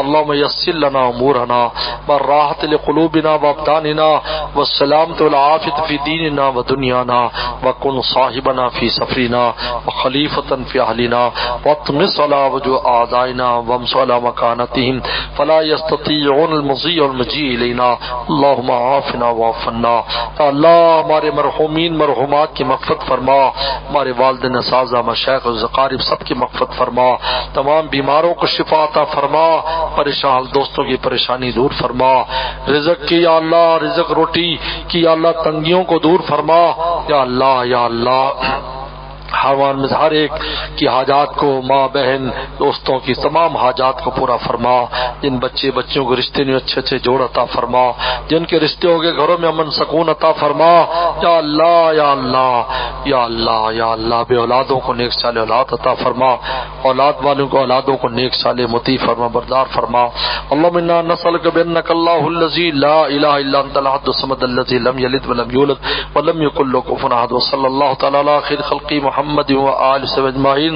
Speaker 1: اللہم یسر لنا امورنا والراحت لقلوبنا وابداننا والسلامت والعافیت فی دیننا ودنیانا, وکن صاحبنا فی سفرنا وخلیفتا فی اہلنا, واطمس علی وجوہ اعدائنا وامس علی مکانتہم فلا یستطیعون المضی والمجیع الینا. اللہم عافنا وعفنا. اللہ ہمارے مرحومین مرحومات کی مغفرت فرما, ہمارے والدین اساتذہ مشائخ و اقارب سب کی مغفرت فرما, تمام بیماروں کو شفا عطا فرما, پریشان دوستوں کی پریشانی دور فرما, رزق کی یا اللہ رزق روٹی کی یا اللہ تنگیوں کو دور فرما. یا اللہ حوان میں ہر ایک کی حاجات کو, ماں بہن دوستوں کی تمام حاجات کو پورا فرما. جن بچوں کو رشتے میں اچھے جوڑ عطا فرما, جن کے رشتے ہو گئے گھروں میں امن سکون عطا فرما. یا اللہ بے اولادوں کو نیک صالح اولاد عطا فرما, اولاد والوں کو اولادوں کو نیک صالح مطیع فرما بردار فرما. اللهم انا نسألك بانك الله الذي لا اله الا انت الاحد الصمد الذي لم يلد ولم يولد ولم يكن له كفوا احد. وصلى الله تعالى على خير خلقه محمد و آل اجمعین.